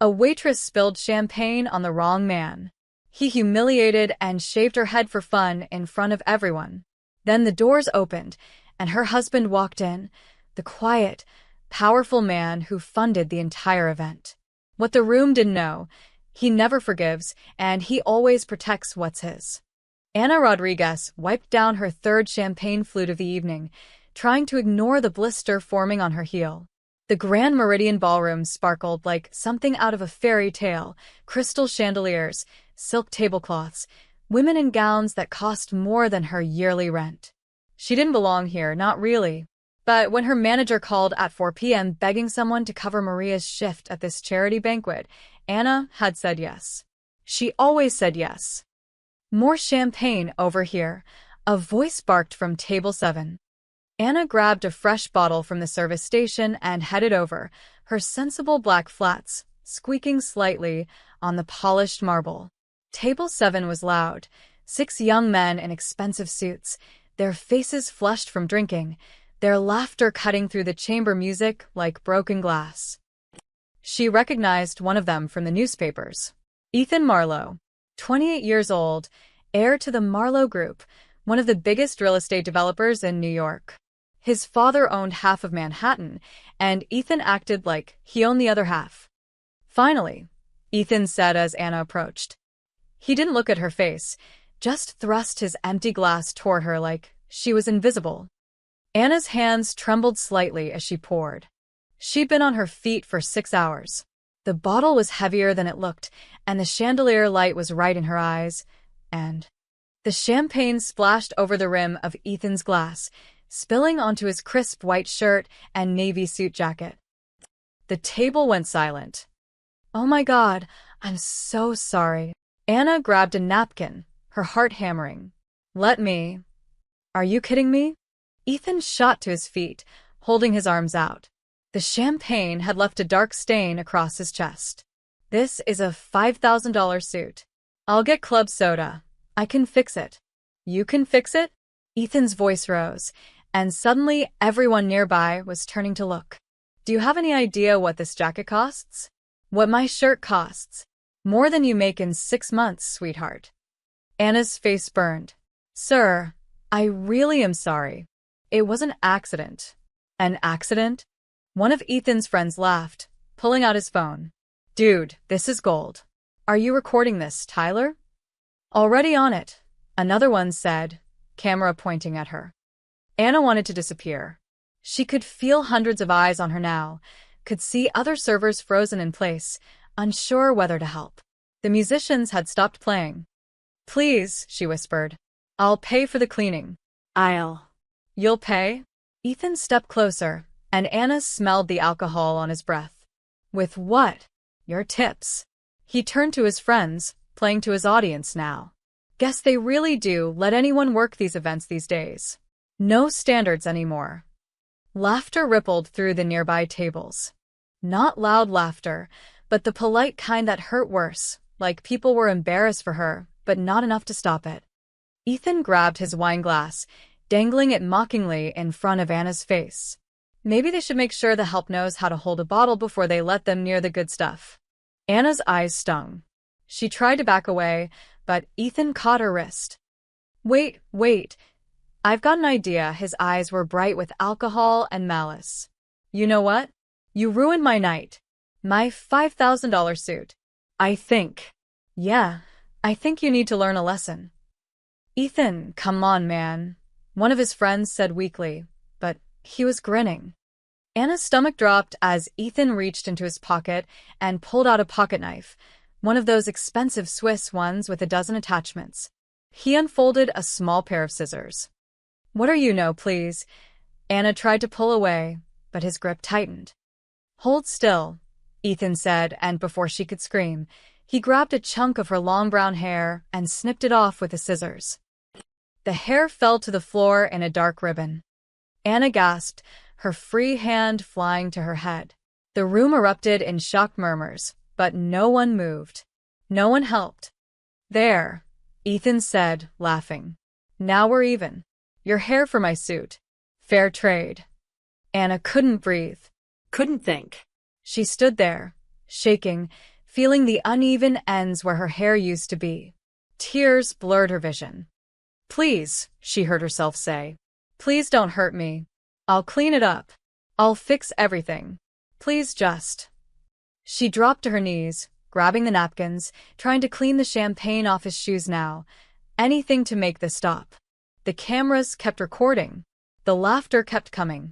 A waitress spilled champagne on the wrong man. He humiliated and shaved her head for fun in front of everyone. Then the doors opened, and her husband walked in, the quiet, powerful man who funded the entire event. What the room didn't know, he never forgives, and he always protects what's his. Ana Rodriguez wiped down her third champagne flute of the evening, trying to ignore the blister forming on her heel. The Grand Meridian Ballroom sparkled like something out of a fairy tale: crystal chandeliers, silk tablecloths, women in gowns that cost more than her yearly rent. She didn't belong here, not really. But when her manager called at 4 p.m. begging someone to cover Maria's shift at this charity banquet, Ana had said yes. She always said yes. "More champagne over here," a voice barked from table 7. Ana grabbed a fresh bottle from the service station and headed over, her sensible black flats squeaking slightly on the polished marble. Table 7 was loud. 6 young men in expensive suits, their faces flushed from drinking, their laughter cutting through the chamber music like broken glass. She recognized one of them from the newspapers. Ethan Marlowe, 28 years old, heir to the Marlowe Group, one of the biggest real estate developers in New York. His father owned half of Manhattan, and Ethan acted like he owned the other half. "Finally," Ethan said as Ana approached. He didn't look at her face, just thrust his empty glass toward her like she was invisible. Ana's hands trembled slightly as she poured. She'd been on her feet for 6 hours. The bottle was heavier than it looked, and the chandelier light was right in her eyes, and the champagne splashed over the rim of Ethan's glass, spilling onto his crisp white shirt and navy suit jacket. The table went silent. "Oh my God, I'm so sorry." Ana grabbed a napkin, her heart hammering. "Let me. Are you kidding me?" Ethan shot to his feet, holding his arms out. The champagne had left a dark stain across his chest. "This is a $5,000 suit. I'll get club soda. I can fix it." "You can fix it?" Ethan's voice rose, and suddenly everyone nearby was turning to look. "Do you have any idea what this jacket costs?" "What my shirt costs. More than you make in 6 months, sweetheart." Ana's face burned. "Sir, I really am sorry. It was an accident." "An accident?" One of Ethan's friends laughed, pulling out his phone. "Dude, this is gold. Are you recording this, Tyler?" "Already on it," another one said, camera pointing at her. Ana wanted to disappear. She could feel hundreds of eyes on her now, could see other servers frozen in place, unsure whether to help. The musicians had stopped playing. "Please," she whispered. "I'll pay for the cleaning." "You'll pay?" Ethan stepped closer, and Ana smelled the alcohol on his breath. "With what?" "Your tips." He turned to his friends, playing to his audience now. "Guess they really do let anyone work these events these days. No standards anymore." Laughter rippled through the nearby tables. Not loud laughter, but the polite kind that hurt worse, like people were embarrassed for her, but not enough to stop it. Ethan grabbed his wine glass, dangling it mockingly in front of Ana's face. Maybe they should make sure the help knows how to hold a bottle before they let them near the good stuff. Ana's eyes stung. She tried to back away, but Ethan caught her wrist. Wait. I've got an idea." His eyes were bright with alcohol and malice. "You know what? You ruined my night. My $5,000 suit. I think you need to learn a lesson." "Ethan, come on, man," one of his friends said weakly, but he was grinning. Ana's stomach dropped as Ethan reached into his pocket and pulled out a pocket knife, one of those expensive Swiss ones with a dozen attachments. He unfolded a small pair of scissors. "What are you, no, please?" Ana tried to pull away, but his grip tightened. "Hold still," Ethan said, and before she could scream, he grabbed a chunk of her long brown hair and snipped it off with the scissors. The hair fell to the floor in a dark ribbon. Ana gasped, her free hand flying to her head. The room erupted in shocked murmurs, but no one moved. No one helped. "There," Ethan said, laughing. "Now we're even. Your hair for my suit. Fair trade." Ana couldn't breathe. Couldn't think. She stood there, shaking, feeling the uneven ends where her hair used to be. Tears blurred her vision. "Please," she heard herself say. "Please don't hurt me. I'll clean it up. I'll fix everything. Please just." She dropped to her knees, grabbing the napkins, trying to clean the champagne off his shoes now. Anything to make this stop. The cameras kept recording. The laughter kept coming.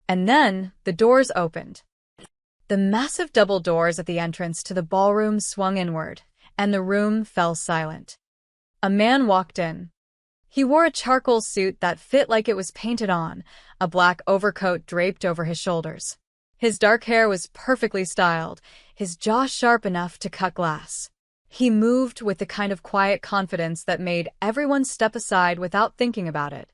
And then the doors opened. The massive double doors at the entrance to the ballroom swung inward, and the room fell silent. A man walked in. He wore a charcoal suit that fit like it was painted on, a black overcoat draped over his shoulders. His dark hair was perfectly styled, his jaw sharp enough to cut glass. He moved with the kind of quiet confidence that made everyone step aside without thinking about it.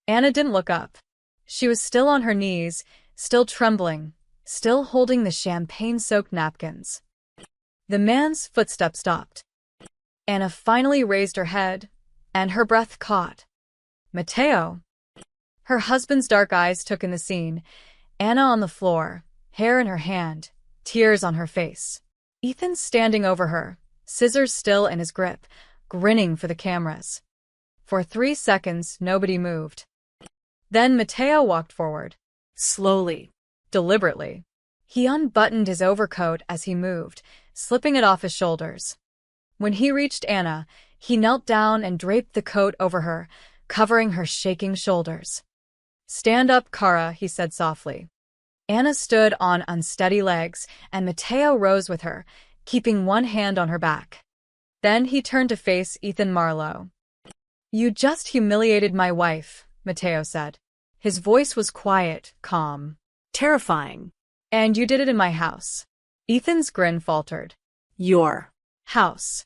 Anna didn't look up. She was still on her knees, still trembling, still holding the champagne-soaked napkins. The man's footsteps stopped. Anna finally raised her head, and her breath caught. Matteo. Her husband's dark eyes took in the scene. Anna on the floor, hair in her hand, tears on her face. Ethan standing over her, scissors still in his grip, grinning for the cameras. For 3 seconds, nobody moved. Then Matteo walked forward. Slowly, deliberately. He unbuttoned his overcoat as he moved, slipping it off his shoulders. When he reached Anna, he knelt down and draped the coat over her, covering her shaking shoulders. "Stand up, Cara," he said softly. Anna stood on unsteady legs, and Matteo rose with her, keeping one hand on her back. Then he turned to face Ethan Marlowe. "You just humiliated my wife," Matteo said. His voice was quiet, calm, terrifying. "And you did it in my house." Ethan's grin faltered. "Your house."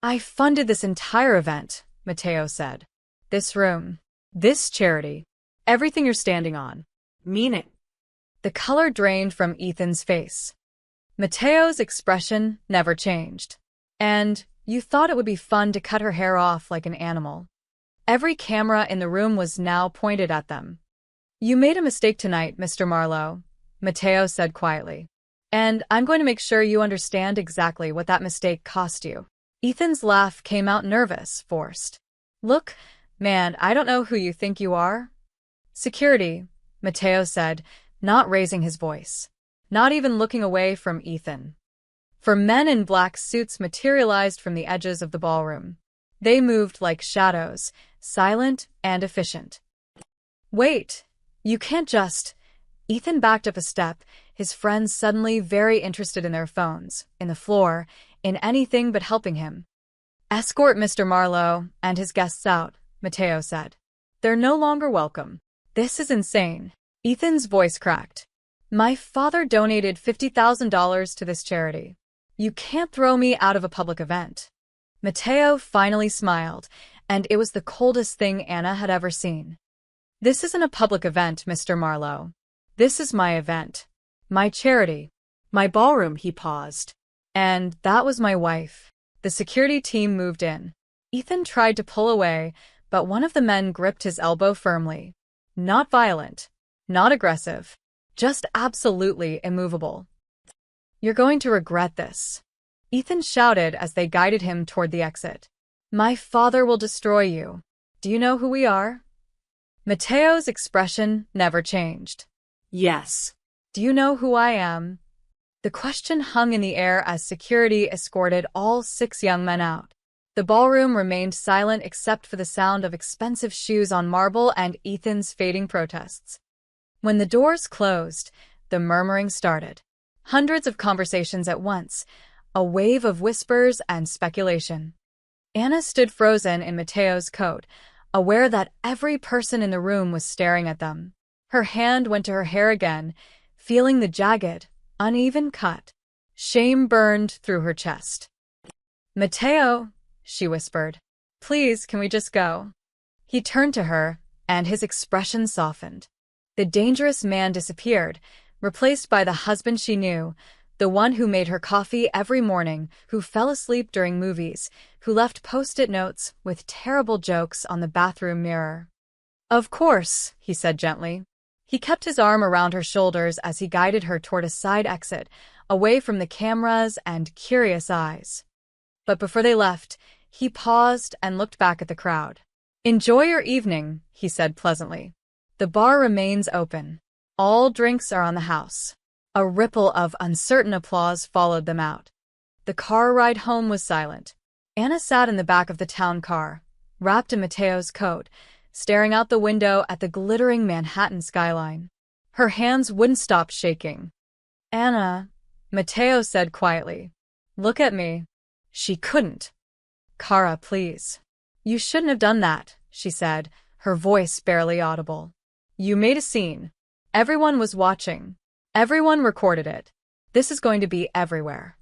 "I funded this entire event," Matteo said. "This room, this charity, everything you're standing on." "Mean it." The color drained from Ethan's face. Matteo's expression never changed. "And you thought it would be fun to cut her hair off like an animal." Every camera in the room was now pointed at them. "You made a mistake tonight, Mr. Marlowe," Matteo said quietly. "And I'm going to make sure you understand exactly what that mistake cost you." Ethan's laugh came out nervous, forced. "Look, man, I don't know who you think you are." "Security," Matteo said, not raising his voice, not even looking away from Ethan. For men in black suits materialized from the edges of the ballroom. They moved like shadows, silent and efficient. "Wait, you can't just..." Ethan backed up a step, his friends suddenly very interested in their phones, in the floor, in anything but helping him. "Escort Mr. Marlowe and his guests out," Matteo said. "They're no longer welcome." "This is insane." Ethan's voice cracked. "My father donated $50,000 to this charity. You can't throw me out of a public event." Matteo finally smiled, and it was the coldest thing Anna had ever seen. "This isn't a public event, Mr. Marlowe. This is my event. My charity. My ballroom," he paused. "And that was my wife." The security team moved in. Ethan tried to pull away, but one of the men gripped his elbow firmly. Not violent, not aggressive, just absolutely immovable. "You're going to regret this," Ethan shouted as they guided him toward the exit. "My father will destroy you. Do you know who we are?" Matteo's expression never changed. "Yes." "Do you know who I am?" The question hung in the air as security escorted all 6 young men out. The ballroom remained silent except for the sound of expensive shoes on marble and Ethan's fading protests. When the doors closed, the murmuring started. Hundreds of conversations at once, a wave of whispers and speculation. Anna stood frozen in Matteo's coat, aware that every person in the room was staring at them. Her hand went to her hair again, feeling the jagged, uneven cut. Shame burned through her chest. "Matteo," she whispered, "please, can we just go?" He turned to her, and his expression softened. The dangerous man disappeared, replaced by the husband she knew, the one who made her coffee every morning, who fell asleep during movies, who left post-it notes with terrible jokes on the bathroom mirror. "Of course," he said gently. He kept his arm around her shoulders as he guided her toward a side exit, away from the cameras and curious eyes. But before they left, he paused and looked back at the crowd. "Enjoy your evening," he said pleasantly. "The bar remains open. All drinks are on the house." A ripple of uncertain applause followed them out. The car ride home was silent. Anna sat in the back of the town car, wrapped in Mateo's coat, staring out the window at the glittering Manhattan skyline. Her hands wouldn't stop shaking. "Anna," Mateo said quietly, "look at me." She couldn't. "Kara, please." "You shouldn't have done that," she said, her voice barely audible. "You made a scene. Everyone was watching. Everyone recorded it. This is going to be everywhere."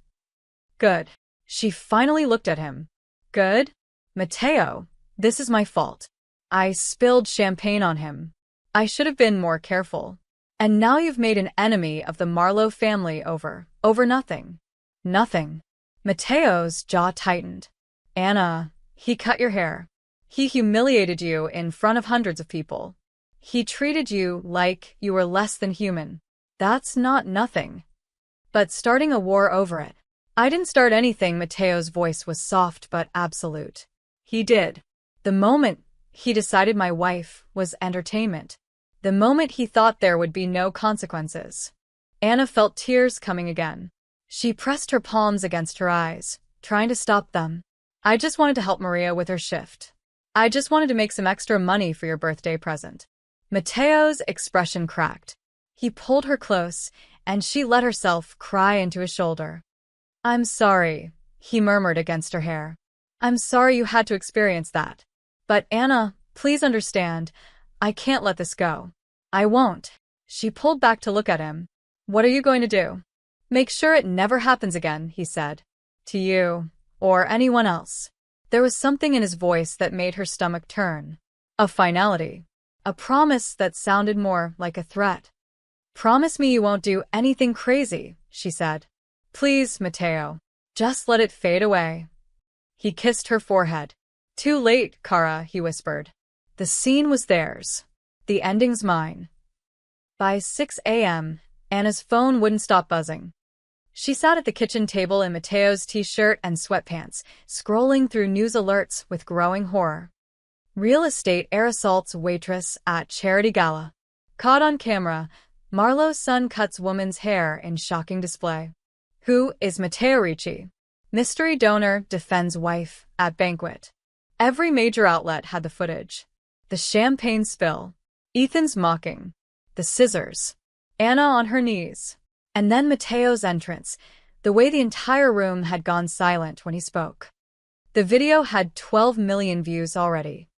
"Good." She finally looked at him. "Good? Mateo, this is my fault. I spilled champagne on him. I should have been more careful. And now you've made an enemy of the Marlowe family over nothing." "Nothing." Mateo's jaw tightened. "Anna, he cut your hair. He humiliated you in front of hundreds of people. He treated you like you were less than human. That's not nothing. But starting a war over it." "I didn't start anything." Mateo's voice was soft but absolute. "He did. The moment he decided my wife was entertainment. The moment he thought there would be no consequences." Anna felt tears coming again. She pressed her palms against her eyes, trying to stop them. "I just wanted to help Maria with her shift. I just wanted to make some extra money for your birthday present." Mateo's expression cracked. He pulled her close, and she let herself cry into his shoulder. "I'm sorry," he murmured against her hair. "I'm sorry you had to experience that. But Anna, please understand, I can't let this go." "I won't." She pulled back to look at him. "What are you going to do?" "Make sure it never happens again," he said. "To you, or anyone else." There was something in his voice that made her stomach turn. A finality. A promise that sounded more like a threat. "Promise me you won't do anything crazy," she said. "Please, Mateo. Just let it fade away." He kissed her forehead. "Too late, Kara," he whispered. The scene was theirs. The ending's mine. By 6 a.m., Anna's phone wouldn't stop buzzing. She sat at the kitchen table in Mateo's t-shirt and sweatpants, scrolling through news alerts with growing horror. Real estate heir assaults waitress at charity gala. Caught on camera, Marlowe's son cuts woman's hair in shocking display. Who is Mateo Ricci? Mystery donor defends wife at banquet. Every major outlet had the footage. The champagne spill. Ethan's mocking. The scissors. Anna on her knees. And then Mateo's entrance, the way the entire room had gone silent when he spoke. The video had 12 million views already.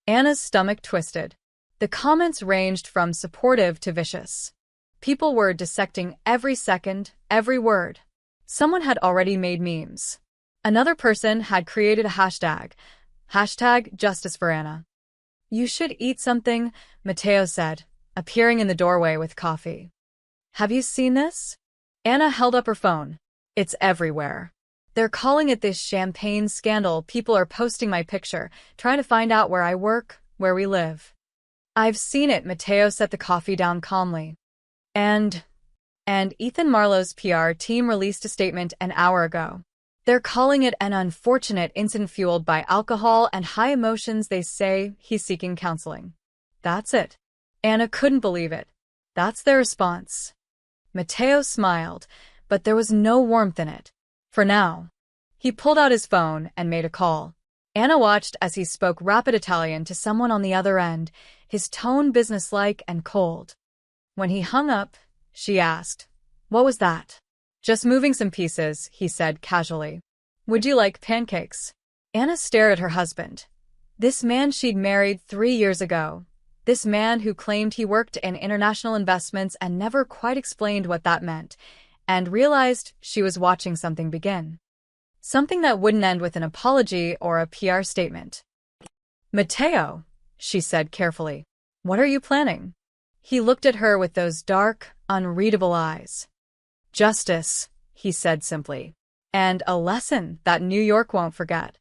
Anna's stomach twisted. The comments ranged from supportive to vicious. People were dissecting every second, every word. Someone had already made memes. Another person had created a hashtag. #Justice for Anna. "You should eat something," Mateo said, appearing in the doorway with coffee. "Have you seen this?" Anna held up her phone. "It's everywhere. They're calling it this champagne scandal. People are posting my picture, trying to find out where I work, where we live." "I've seen it." Mateo set the coffee down calmly. And Ethan Marlowe's PR team released a statement an hour ago. They're calling it an unfortunate incident fueled by alcohol and high emotions. They say he's seeking counseling. That's it. Anna couldn't believe it. That's their response. Mateo smiled, but there was no warmth in it. For now. He pulled out his phone and made a call. Anna watched as he spoke rapid Italian to someone on the other end, his tone businesslike and cold. When he hung up, she asked, "What was that?" "Just moving some pieces," he said casually. "Would you like pancakes?" Anna stared at her husband. This man she'd married 3 years ago. This man who claimed he worked in international investments and never quite explained what that meant, and realized she was watching something begin. Something that wouldn't end with an apology or a PR statement. "Mateo," she said carefully, "what are you planning?" He looked at her with those dark, unreadable eyes. "Justice," he said simply, "and a lesson that New York won't forget."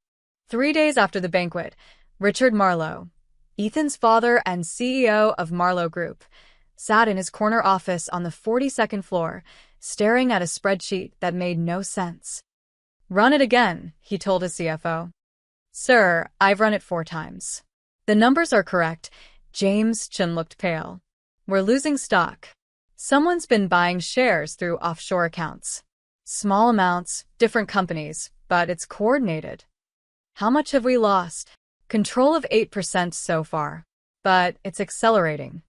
3 days after the banquet, Richard Marlowe, Ethan's father and CEO of Marlowe Group, sat in his corner office on the 42nd floor, staring at a spreadsheet that made no sense. "Run it again," he told his CFO. "Sir, I've run it 4 times. The numbers are correct." James' chin looked pale. "We're losing stock. Someone's been buying shares through offshore accounts. Small amounts, different companies, but it's coordinated." "How much have we lost?" "Control of 8% so far. But it's accelerating."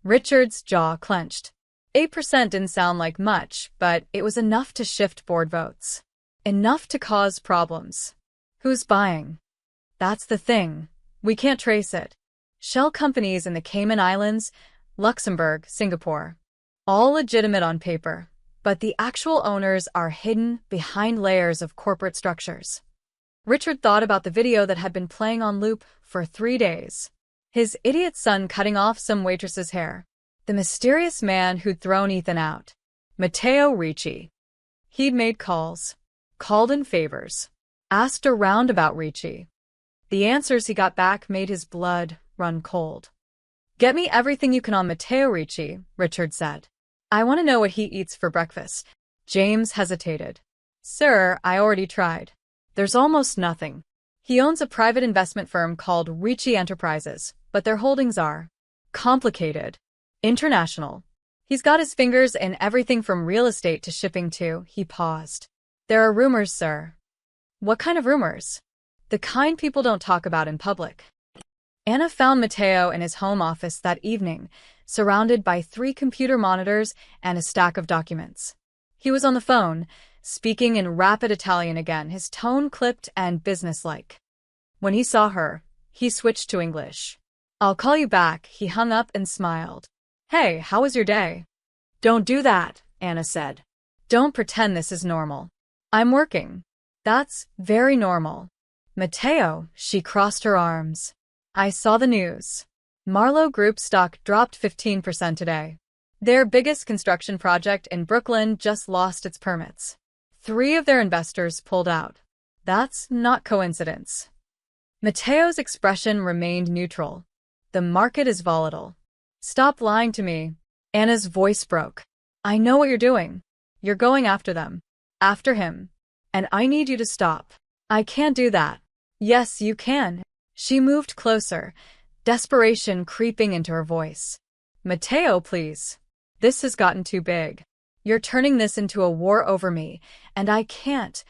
Richard's jaw clenched. 8% didn't sound like much, but it was enough to shift board votes. Enough to cause problems. Who's buying? That's the thing. We can't trace it. Shell companies in the Cayman Islands, Luxembourg, Singapore. All legitimate on paper, but the actual owners are hidden behind layers of corporate structures. Richard thought about the video that had been playing on loop for 3 days. His idiot son cutting off some waitress's hair. The mysterious man who'd thrown Ethan out. Matteo Ricci. He'd made calls. Called in favors. Asked around about Ricci. The answers he got back made his blood run cold. "Get me everything you can on Matteo Ricci," Richard said. "I want to know what he eats for breakfast." James hesitated. "Sir, I already tried. There's almost nothing. He owns a private investment firm called Ricci Enterprises, but their holdings are complicated. International. He's got his fingers in everything from real estate to shipping too." He paused. "There are rumors, sir." "What kind of rumors?" "The kind people don't talk about in public." Anna found Matteo in his home office that evening, surrounded by 3 computer monitors and a stack of documents. He was on the phone, speaking in rapid Italian again, his tone clipped and businesslike. When he saw her, he switched to English. "I'll call you back." He hung up and smiled. "Hey, how was your day?" "Don't do that," Anna said. "Don't pretend this is normal." "I'm working." "That's very normal." "Matteo," she crossed her arms. "I saw the news. Marlowe Group stock dropped 15% today. Their biggest construction project in Brooklyn just lost its permits. 3 of their investors pulled out. That's not coincidence." Matteo's expression remained neutral. "The market is volatile." "Stop lying to me." Anna's voice broke. "I know what you're doing. You're going after them. After him. And I need you to stop." "I can't do that." "Yes, you can." She moved closer, desperation creeping into her voice. "Matteo, please. This has gotten too big. You're turning this into a war over me, and I can't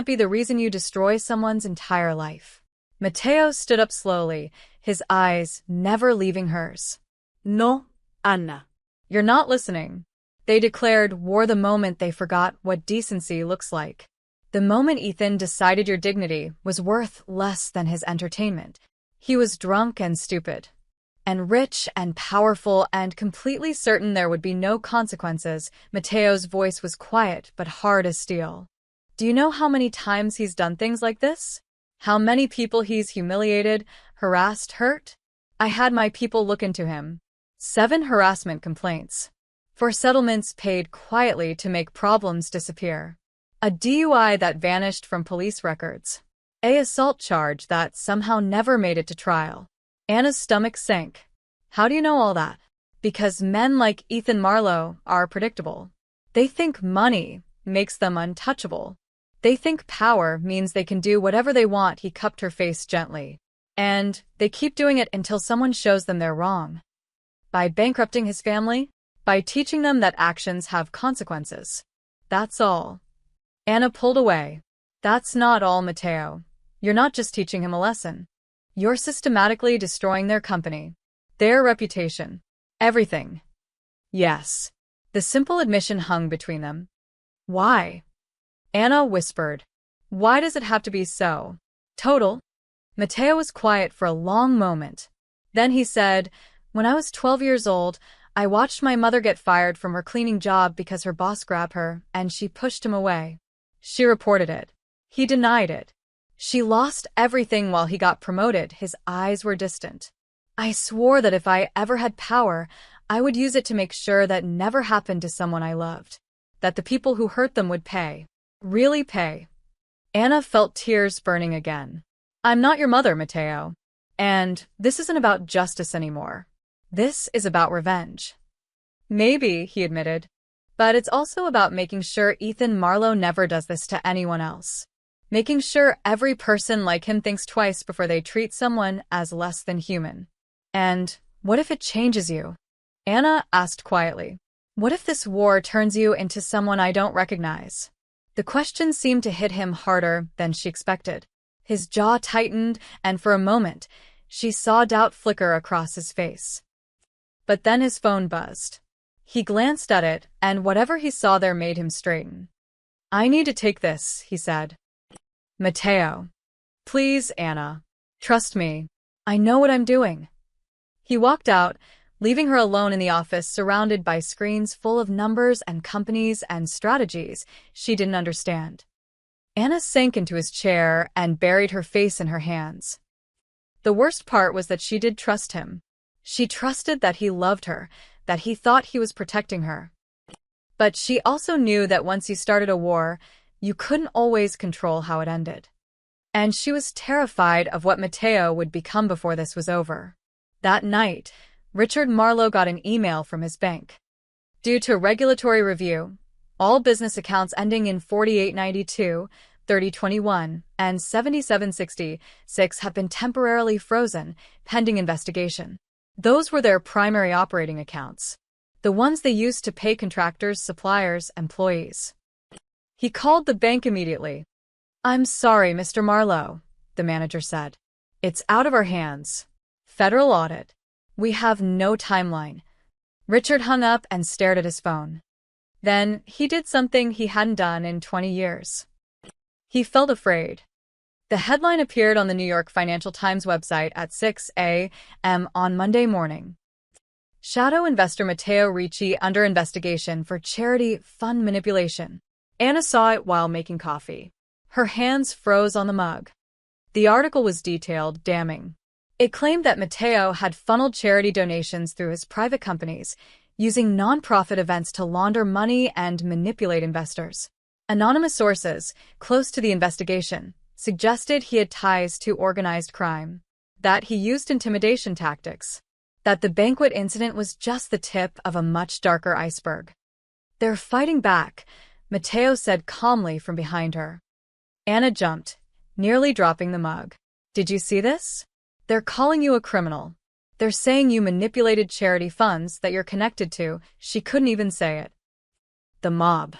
be the reason you destroy someone's entire life." Matteo stood up slowly, his eyes never leaving hers. "No, Anna. You're not listening." They declared war the moment they forgot what decency looks like. The moment Ethan decided your dignity was worth less than his entertainment. He was drunk and stupid. And rich and powerful and completely certain there would be no consequences. Matteo's voice was quiet but hard as steel. "Do you know how many times he's done things like this? How many people he's humiliated, harassed, hurt? I had my people look into him. 7 harassment complaints. 4 settlements paid quietly to make problems disappear. A DUI that vanished from police records. A assault charge that somehow never made it to trial." Anna's stomach sank. "How do you know all that?" "Because men like Ethan Marlowe are predictable. They think money makes them untouchable. They think power means they can do whatever they want." He cupped her face gently. "And they keep doing it until someone shows them they're wrong. By bankrupting his family, by teaching them that actions have consequences. That's all." Anna pulled away. "That's not all, Matteo. You're not just teaching him a lesson. You're systematically destroying their company, their reputation, everything." Yes. The simple admission hung between them. "Why?" Anna whispered. "Why does it have to be so total?" Matteo was quiet for a long moment. Then he said, "When I was 12 years old, I watched my mother get fired from her cleaning job because her boss grabbed her, and she pushed him away. She reported it. He denied it. She lost everything while he got promoted." His eyes were distant. "I swore that if I ever had power, I would use it to make sure that never happened to someone I loved. That the people who hurt them would pay. Really pay." Anna felt tears burning again. "I'm not your mother, Matteo. And this isn't about justice anymore. This is about revenge. Maybe, he admitted. But it's also about making sure Ethan Marlowe never does this to anyone else. Making sure every person like him thinks twice before they treat someone as less than human. And what if it changes you? Anna asked quietly. What if this war turns you into someone I don't recognize? The question seemed to hit him harder than she expected. His jaw tightened, and for a moment, she saw doubt flicker across his face. But then his phone buzzed. He glanced at it, and whatever he saw there made him straighten. I need to take this, he said. Mateo. Please, Anna. Trust me. I know what I'm doing. He walked out, leaving her alone in the office surrounded by screens full of numbers and companies and strategies she didn't understand. Anna sank into his chair and buried her face in her hands. The worst part was that she did trust him. She trusted that he loved her, that he thought he was protecting her. But she also knew that once you started a war, you couldn't always control how it ended. And she was terrified of what Mateo would become before this was over. That night, Richard Marlowe got an email from his bank. Due to regulatory review, all business accounts ending in 4892, 3021, and 7766 have been temporarily frozen, pending investigation. Those were their primary operating accounts, the ones they used to pay contractors, suppliers, employees. He called the bank immediately. I'm sorry, Mr. Marlowe, the manager said. It's out of our hands. Federal audit. We have no timeline. Richard hung up and stared at his phone. Then he did something he hadn't done in 20 years. He felt afraid. The headline appeared on the New York Financial Times website at 6 a.m. on Monday morning. Shadow investor Matteo Ricci under investigation for charity fund manipulation. Anna saw it while making coffee. Her hands froze on the mug. The article was detailed, damning. It claimed that Matteo had funneled charity donations through his private companies, using nonprofit events to launder money and manipulate investors. Anonymous sources, close to the investigation, suggested he had ties to organized crime, that he used intimidation tactics, that the banquet incident was just the tip of a much darker iceberg. They're fighting back, Matteo said calmly from behind her. Anna jumped, nearly dropping the mug. Did you see this? They're calling you a criminal. They're saying you manipulated charity funds that you're connected to. She couldn't even say it. The mob.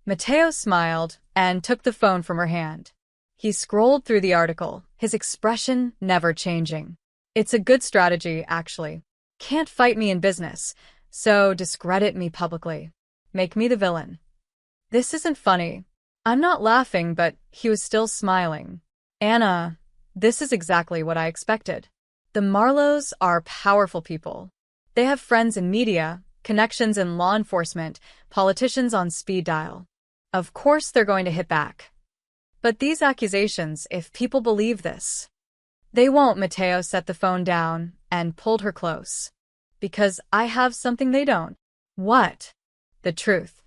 Matteo smiled and took the phone from her hand. He scrolled through the article, his expression never changing. It's a good strategy, actually. Can't fight me in business, so discredit me publicly. Make me the villain. This isn't funny. I'm not laughing, but he was still smiling. Anna, this is exactly what I expected. The Marlowes are powerful people. They have friends in media, connections in law enforcement, politicians on speed dial. Of course they're going to hit back. But these accusations, if people believe this, they won't. Matteo set the phone down and pulled her close. Because I have something they don't. What? The truth.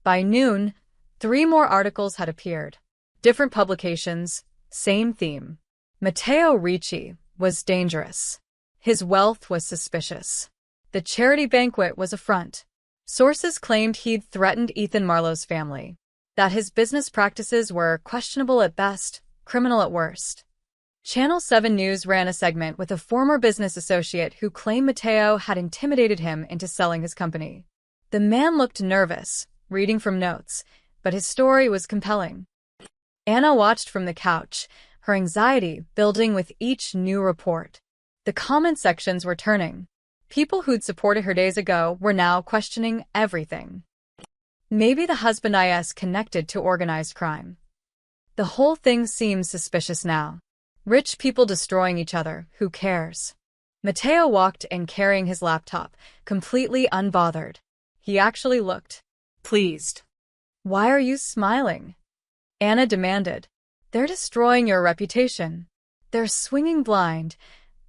By noon, 3 more articles had appeared. Different publications, same theme. Matteo Ricci was dangerous. His wealth was suspicious. The charity banquet was a front. Sources claimed he'd threatened Ethan Marlowe's family, that his business practices were questionable at best, criminal at worst. Channel 7 News ran a segment with a former business associate who claimed Matteo had intimidated him into selling his company. The man looked nervous, reading from notes, but his story was compelling. Anna watched from the couch, her anxiety building with each new report. The comment sections were turning. People who'd supported her days ago were now questioning everything. Maybe the husband is connected to organized crime. The whole thing seems suspicious now. Rich people destroying each other, who cares? Matteo walked in carrying his laptop, completely unbothered. He actually looked pleased. Why are you smiling? Anna demanded. They're destroying your reputation. They're swinging blind,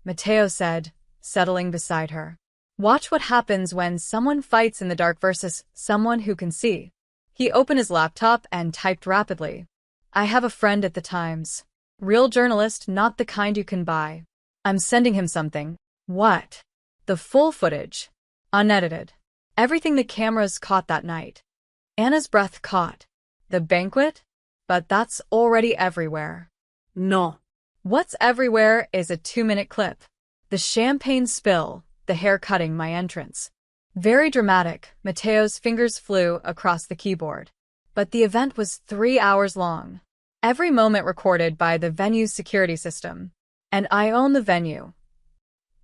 Matteo said, settling beside her. Watch what happens when someone fights in the dark versus someone who can see. He opened his laptop and typed rapidly. I have a friend at the Times. Real journalist, not the kind you can buy. I'm sending him something. What? The full footage. Unedited. Everything the cameras caught that night. Anna's breath caught. The banquet? But that's already everywhere. No. What's everywhere is a 2-minute clip. The champagne spill, the hair cutting my entrance. Very dramatic, Mateo's fingers flew across the keyboard. But the event was 3 hours long. Every moment recorded by the venue's security system. And I own the venue.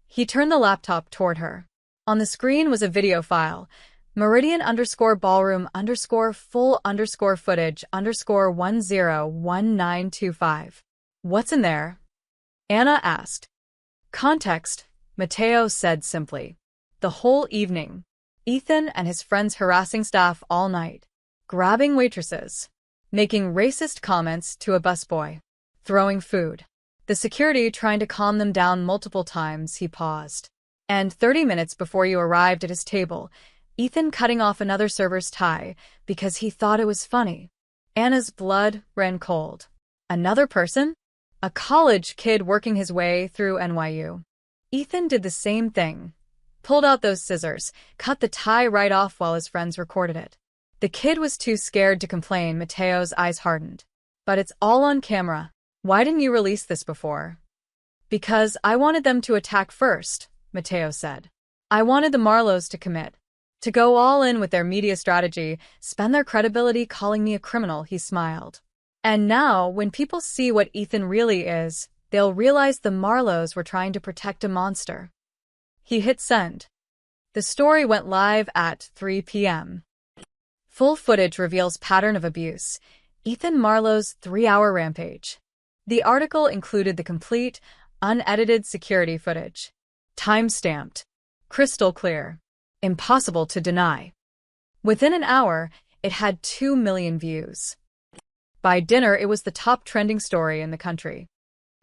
He turned the laptop toward her. On the screen was a video file. Meridian_ballroom_full_footage_101925. What's in there? Anna asked. Context, Mateo said simply. The whole evening. Ethan and his friends harassing staff all night. Grabbing waitresses. Making racist comments to a busboy. Throwing food. The security trying to calm them down multiple times. He paused. And 30 minutes before you arrived at his table, Ethan cutting off another server's tie because he thought it was funny. Anna's blood ran cold. Another person? A college kid working his way through NYU. Ethan did the same thing. Pulled out those scissors, cut the tie right off while his friends recorded it. The kid was too scared to complain. Mateo's eyes hardened. But it's all on camera. Why didn't you release this before? Because I wanted them to attack first, Mateo said. I wanted the Marlows to commit. To go all in with their media strategy, spend their credibility calling me a criminal, he smiled. And now, when people see what Ethan really is, they'll realize the Marlows were trying to protect a monster. He hit send. The story went live at 3 p.m. Full footage reveals pattern of abuse. Ethan Marlowe's 3-hour rampage. The article included the complete, unedited security footage. Time-stamped. Crystal clear. Impossible to deny. Within an hour, it had 2 million views. By dinner, it was the top trending story in the country.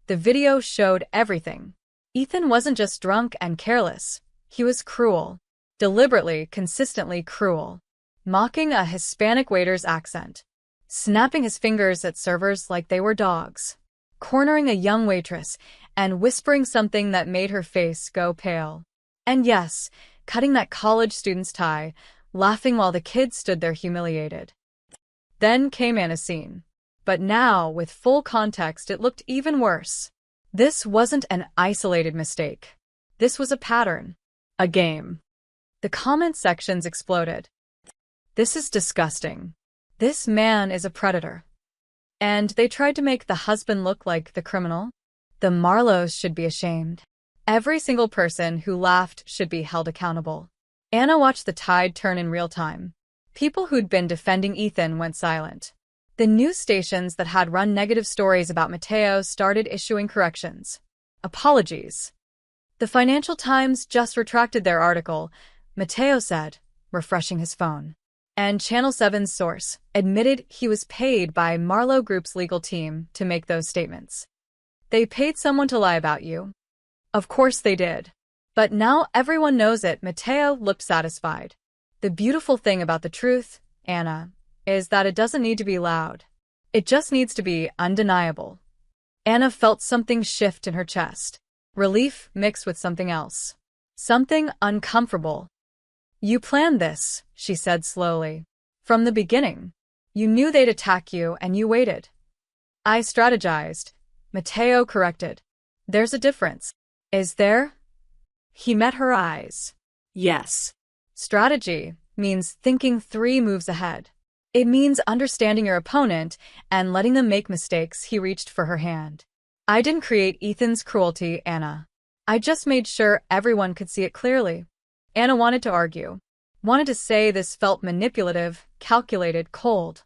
The video showed everything. Ethan wasn't just drunk and careless. He was cruel. Deliberately, consistently cruel. Mocking a Hispanic waiter's accent. Snapping his fingers at servers like they were dogs. Cornering a young waitress and whispering something that made her face go pale. And yes, cutting that college student's tie, laughing while the kids stood there humiliated. Then came Anna's scene. But now, with full context, it looked even worse. This wasn't an isolated mistake. This was a pattern. A game. The comment sections exploded. This is disgusting. This man is a predator. And they tried to make the husband look like the criminal. The Marlows should be ashamed. Every single person who laughed should be held accountable. Anna watched the tide turn in real time. People who'd been defending Ethan went silent. The news stations that had run negative stories about Mateo started issuing corrections. Apologies. The Financial Times just retracted their article, Mateo said, refreshing his phone. And Channel 7's source admitted he was paid by Marlowe Group's legal team to make those statements. They paid someone to lie about you. Of course they did. But now everyone knows it. Mateo looked satisfied. The beautiful thing about the truth, Anna, is that it doesn't need to be loud. It just needs to be undeniable. Anna felt something shift in her chest. Relief mixed with something else. Something uncomfortable. You planned this, she said slowly. From the beginning. You knew they'd attack you and you waited. I strategized. Mateo corrected. There's a difference. Is there? He met her eyes. Yes. Strategy means thinking 3 moves ahead. It means understanding your opponent and letting them make mistakes. He reached for her hand. I didn't create Ethan's cruelty, Anna. I just made sure everyone could see it clearly. Anna wanted to argue. Wanted to say this felt manipulative, calculated, cold.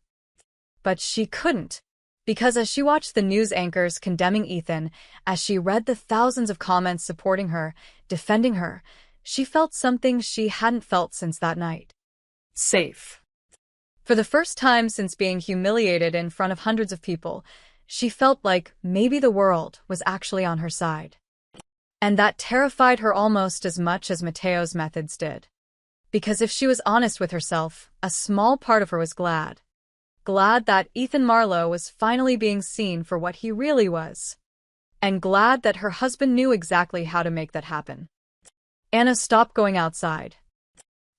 But she couldn't. Because as she watched the news anchors condemning Ethan, as she read the thousands of comments supporting her, defending her, she felt something she hadn't felt since that night. Safe. For the first time since being humiliated in front of hundreds of people, she felt like maybe the world was actually on her side. And that terrified her almost as much as Mateo's methods did. Because if she was honest with herself, a small part of her was glad. Glad that Ethan Marlowe was finally being seen for what he really was. And glad that her husband knew exactly how to make that happen. Anna stopped going outside.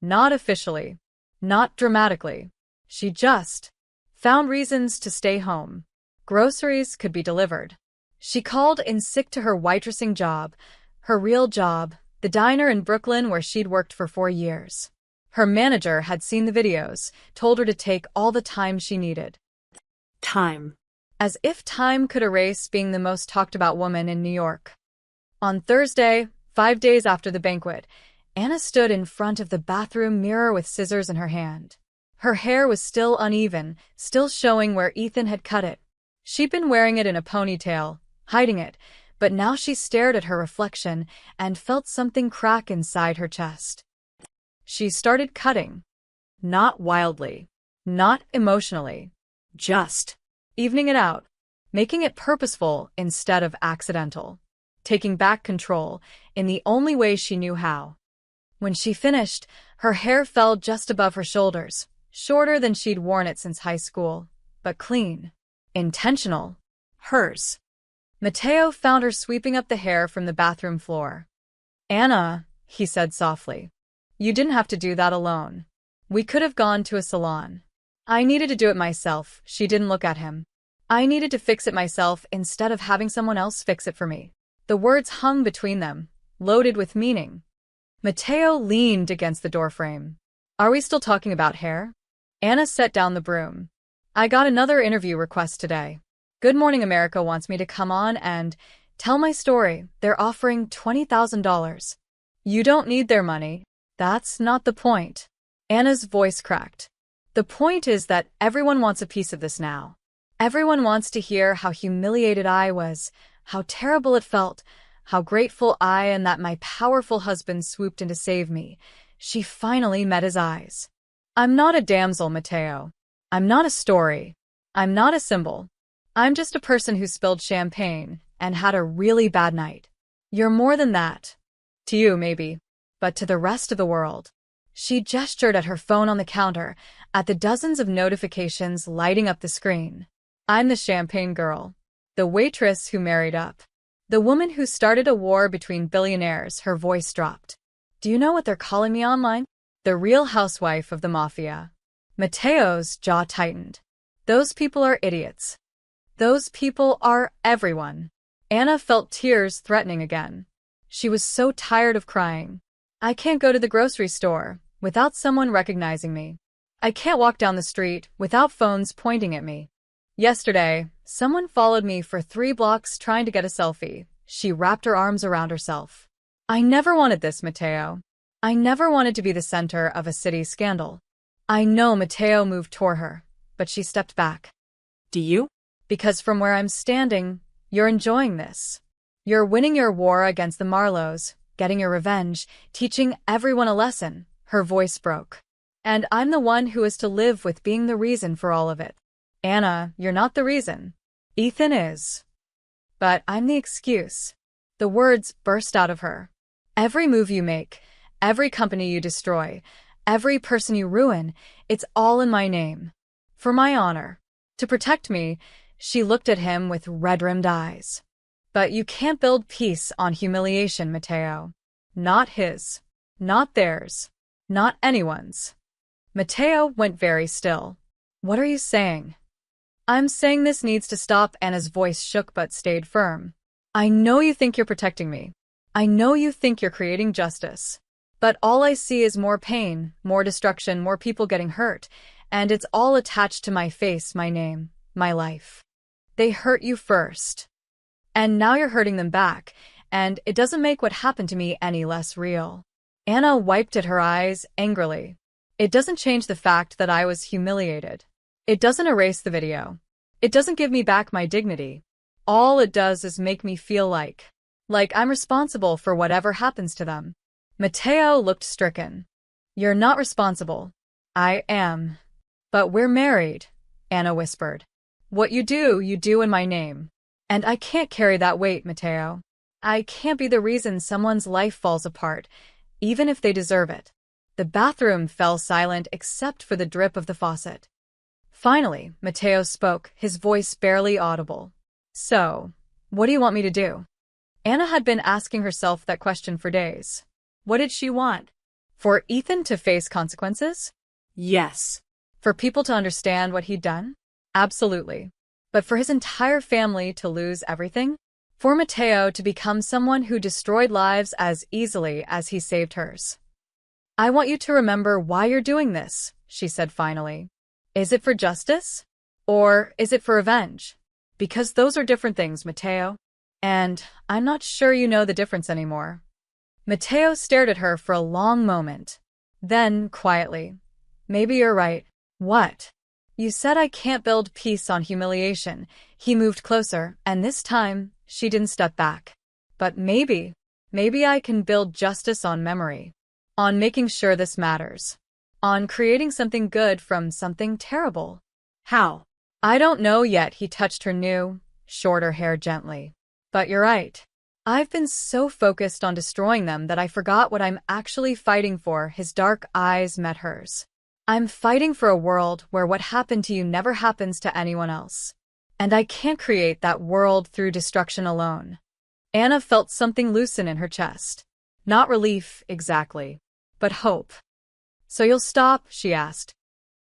Not officially. Not dramatically. She just found reasons to stay home. Groceries could be delivered. She called in sick to her waitressing job, her real job, the diner in Brooklyn where she'd worked for 4 years. Her manager had seen the videos, told her to take all the time she needed. Time. As if time could erase being the most talked about woman in New York. On Thursday, 5 days after the banquet, Anna stood in front of the bathroom mirror with scissors in her hand. Her hair was still uneven, still showing where Ethan had cut it. She'd been wearing it in a ponytail, hiding it, but now she stared at her reflection and felt something crack inside her chest. She started cutting. Not wildly. Not emotionally. Just evening it out, making it purposeful instead of accidental. Taking back control in the only way she knew how. When she finished, her hair fell just above her shoulders, shorter than she'd worn it since high school, but clean. Intentional. Hers. Mateo found her sweeping up the hair from the bathroom floor. Anna, he said softly. You didn't have to do that alone. We could have gone to a salon. I needed to do it myself. She didn't look at him. I needed to fix it myself instead of having someone else fix it for me. The words hung between them, loaded with meaning. Mateo leaned against the doorframe. Are we still talking about hair? Anna set down the broom. I got another interview request today. Good Morning America wants me to come on and tell my story. They're offering $20,000. You don't need their money. That's not the point. Anna's voice cracked. The point is that everyone wants a piece of this now. Everyone wants to hear how humiliated I was, how terrible it felt, how grateful I am that my powerful husband swooped in to save me. She finally met his eyes. I'm not a damsel, Mateo. I'm not a story. I'm not a symbol. I'm just a person who spilled champagne and had a really bad night. You're more than that. To you, maybe. But to the rest of the world. She gestured at her phone on the counter, at the dozens of notifications lighting up the screen. I'm the champagne girl. The waitress who married up. The woman who started a war between billionaires. Her voice dropped. Do you know what they're calling me online? The real housewife of the mafia. Mateo's jaw tightened. Those people are idiots. Those people are everyone. Anna felt tears threatening again. She was so tired of crying. I can't go to the grocery store without someone recognizing me. I can't walk down the street without phones pointing at me. Yesterday, someone followed me for 3 blocks trying to get a selfie. She wrapped her arms around herself. I never wanted this, Mateo. I never wanted to be the center of a city scandal. I know. Mateo moved toward her, but she stepped back. Do you? Because from where I'm standing, you're enjoying this. You're winning your war against the Marlowes, getting your revenge, teaching everyone a lesson. Her voice broke. And I'm the one who is to live with being the reason for all of it. Anna, you're not the reason. Ethan is. But I'm the excuse. The words burst out of her. Every move you make, every company you destroy, every person you ruin, it's all in my name. For my honor. To protect me, she looked at him with red-rimmed eyes. But you can't build peace on humiliation, Mateo. Not his. Not theirs. Not anyone's. Mateo went very still. What are you saying? I'm saying this needs to stop. Anna's voice shook but stayed firm. I know you think you're protecting me. I know you think you're creating justice. But all I see is more pain, more destruction, more people getting hurt, and it's all attached to my face, my name, my life. They hurt you first. And now you're hurting them back, and it doesn't make what happened to me any less real. Anna wiped at her eyes angrily. It doesn't change the fact that I was humiliated. It doesn't erase the video. It doesn't give me back my dignity. All it does is make me feel like I'm responsible for whatever happens to them. Mateo looked stricken. You're not responsible. I am. But we're married, Anna whispered. What you do in my name. And I can't carry that weight, Mateo. I can't be the reason someone's life falls apart, even if they deserve it. The bathroom fell silent except for the drip of the faucet. Finally, Mateo spoke, his voice barely audible. So, what do you want me to do? Anna had been asking herself that question for days. What did she want? For Ethan to face consequences? Yes. For people to understand what he'd done? Absolutely. But for his entire family to lose everything? For Mateo to become someone who destroyed lives as easily as he saved hers? I want you to remember why you're doing this, she said finally. Is it for justice? Or is it for revenge? Because those are different things, Mateo. And I'm not sure you know the difference anymore. Mateo stared at her for a long moment. Then, quietly, maybe you're right. What? You said I can't build peace on humiliation. He moved closer, and this time, she didn't step back. But maybe I can build justice on memory. On making sure this matters. On creating something good from something terrible. How? I don't know yet, he touched her new, shorter hair gently. But you're right. I've been so focused on destroying them that I forgot what I'm actually fighting for. His dark eyes met hers. I'm fighting for a world where what happened to you never happens to anyone else. And I can't create that world through destruction alone. Anna felt something loosen in her chest. Not relief, exactly, but hope. So you'll stop? She asked.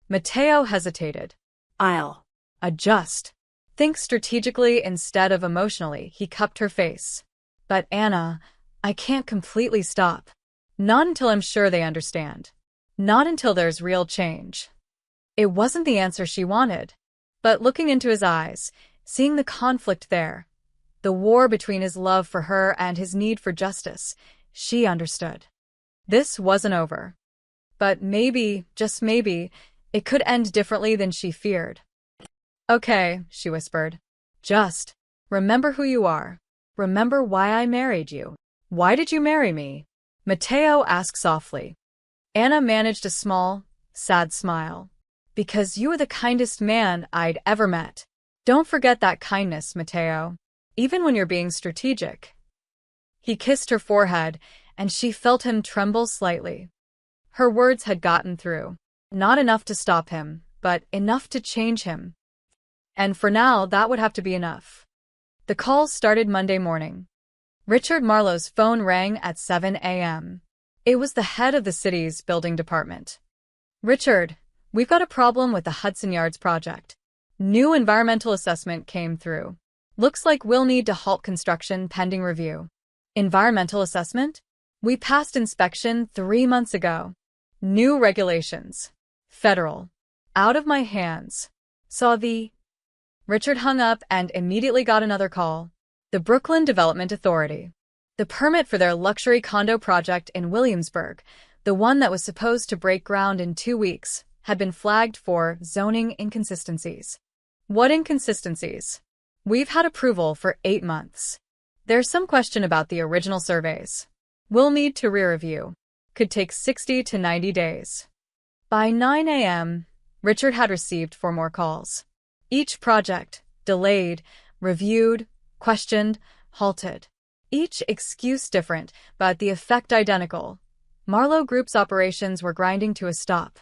Mateo hesitated. I'll adjust. Think strategically instead of emotionally, he cupped her face. But Anna, I can't completely stop. Not until I'm sure they understand. Not until there's real change. It wasn't the answer she wanted. But looking into his eyes, seeing the conflict there, the war between his love for her and his need for justice, she understood. This wasn't over. But maybe, just maybe, it could end differently than she feared. Okay, she whispered. Just remember who you are. Remember why I married you. Why did you marry me? Mateo asked softly. Anna managed a small, sad smile. Because you were the kindest man I'd ever met. Don't forget that kindness, Mateo. Even when you're being strategic. He kissed her forehead, and she felt him tremble slightly. Her words had gotten through. Not enough to stop him, but enough to change him. And for now, that would have to be enough. The call started Monday morning. Richard Marlowe's phone rang at 7 a.m. It was the head of the city's building department. Richard, we've got a problem with the Hudson Yards project. New environmental assessment came through. Looks like we'll need to halt construction pending review. Environmental assessment? We passed inspection 3 months ago. New regulations. Federal. Out of my hands. Saw the... Richard hung up and immediately got another call. The Brooklyn Development Authority. The permit for their luxury condo project in Williamsburg, the one that was supposed to break ground in 2 weeks, had been flagged for zoning inconsistencies. What inconsistencies? We've had approval for 8 months. There's some question about the original surveys. We'll need to re-review. Could take 60 to 90 days. By 9 a.m., Richard had received 4 more calls. Each project, delayed, reviewed, questioned, halted. Each excuse different, but the effect identical. Marlowe Group's operations were grinding to a stop.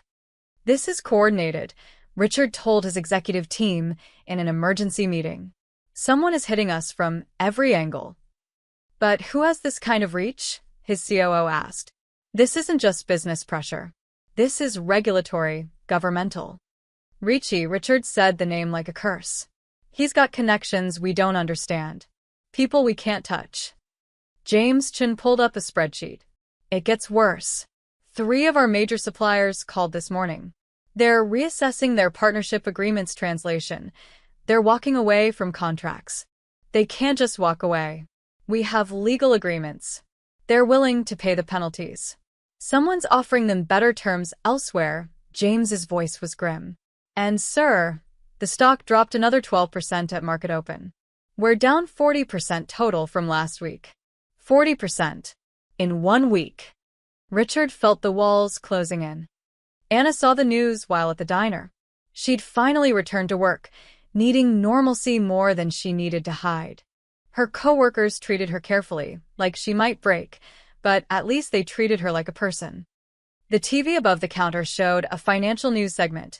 This is coordinated, Richard told his executive team in an emergency meeting. Someone is hitting us from every angle. But who has this kind of reach? His COO asked. This isn't just business pressure. This is regulatory, governmental. Richard said the name like a curse. He's got connections we don't understand. People we can't touch. James Chin pulled up a spreadsheet. It gets worse. 3 of our major suppliers called this morning. They're reassessing their partnership agreements translation. They're walking away from contracts. They can't just walk away. We have legal agreements. They're willing to pay the penalties. Someone's offering them better terms elsewhere. James's voice was grim. And sir, the stock dropped another 12% at market open. We're down 40% total from last week. 40%. In 1 week. Richard felt the walls closing in. Anna saw the news while at the diner. She'd finally returned to work, needing normalcy more than she needed to hide. Her coworkers treated her carefully, like she might break, but at least they treated her like a person. The TV above the counter showed a financial news segment.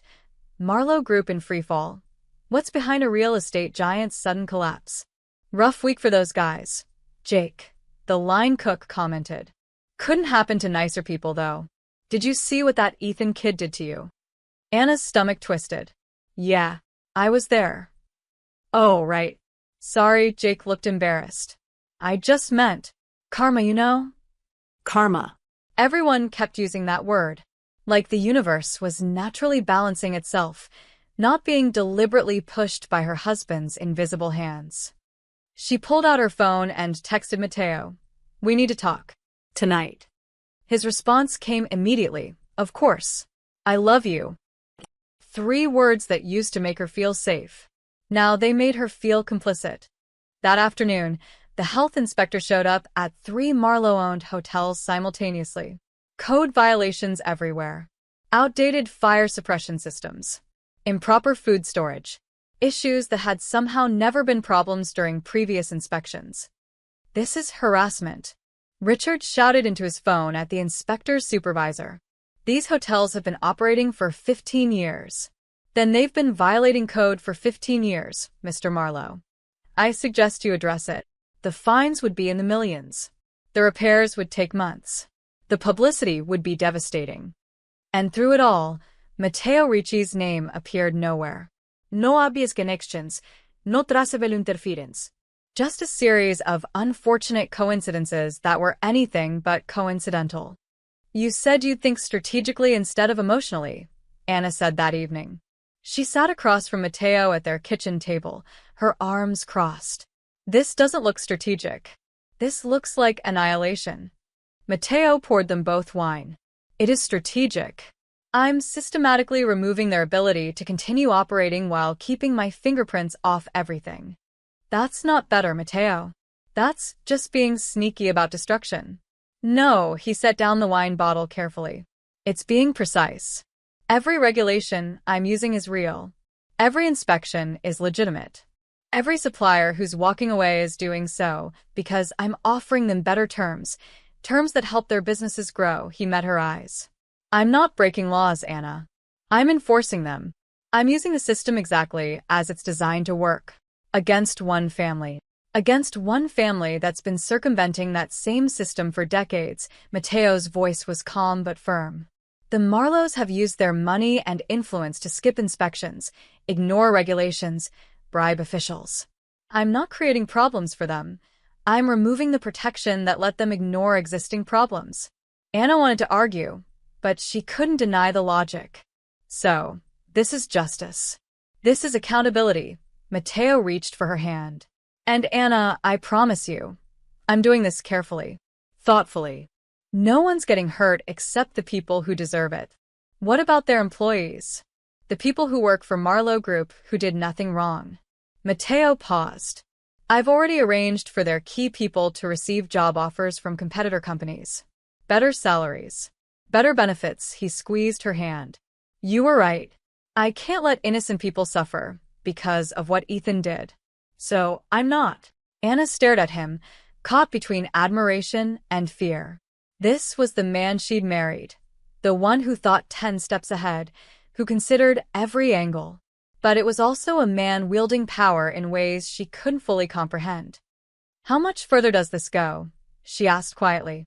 Marlowe Group in freefall. What's behind a real estate giant's sudden collapse? Rough week for those guys. Jake, the line cook, commented. Couldn't happen to nicer people, though. Did you see what that Ethan kid did to you? Anna's stomach twisted. Yeah, I was there. Oh, right. Sorry, Jake looked embarrassed. I just meant karma, you know? Karma. Everyone kept using that word, like the universe was naturally balancing itself, not being deliberately pushed by her husband's invisible hands. She pulled out her phone and texted Mateo. We need to talk. Tonight. His response came immediately. Of course. I love you. 3 words that used to make her feel safe. Now they made her feel complicit. That afternoon, the health inspector showed up at 3 Marlowe-owned hotels simultaneously. Code violations everywhere. Outdated fire suppression systems. Improper food storage. Issues that had somehow never been problems during previous inspections. This is harassment. Richard shouted into his phone at the inspector's supervisor. These hotels have been operating for 15 years. Then they've been violating code for 15 years, Mr. Marlowe. I suggest you address it. The fines would be in the millions. The repairs would take months. The publicity would be devastating. And through it all, Matteo Ricci's name appeared nowhere. No obvious connections, no traceable interference. Just a series of unfortunate coincidences that were anything but coincidental. You said you'd think strategically instead of emotionally, Anna said that evening. She sat across from Matteo at their kitchen table, her arms crossed. This doesn't look strategic. This looks like annihilation. Matteo poured them both wine. It is strategic. I'm systematically removing their ability to continue operating while keeping my fingerprints off everything. That's not better, Matteo. That's just being sneaky about destruction. No, he set down the wine bottle carefully. It's being precise. Every regulation I'm using is real. Every inspection is legitimate. Every supplier who's walking away is doing so because I'm offering them better terms that help their businesses grow. He met her eyes. I'm not breaking laws, Anna. I'm enforcing them. I'm using the system exactly as it's designed to work. Against one family. Against one family that's been circumventing that same system for decades. Matteo's voice was calm but firm. The Marlowes have used their money and influence to skip inspections, ignore regulations, bribe officials. I'm not creating problems for them. I'm removing the protection that let them ignore existing problems. Anna wanted to argue, but she couldn't deny the logic. So, this is justice. This is accountability. Matteo reached for her hand. And Anna, I promise you, I'm doing this carefully, thoughtfully. No one's getting hurt except the people who deserve it. What about their employees? The people who work for Marlowe Group who did nothing wrong. Matteo paused. I've already arranged for their key people to receive job offers from competitor companies. Better salaries. Better benefits. He squeezed her hand. You were right. I can't let innocent people suffer because of what Ethan did. So, I'm not. Anna stared at him, caught between admiration and fear. This was the man she'd married. The one who thought 10 steps ahead, who considered every angle. But it was also a man wielding power in ways she couldn't fully comprehend. How much further does this go? She asked quietly.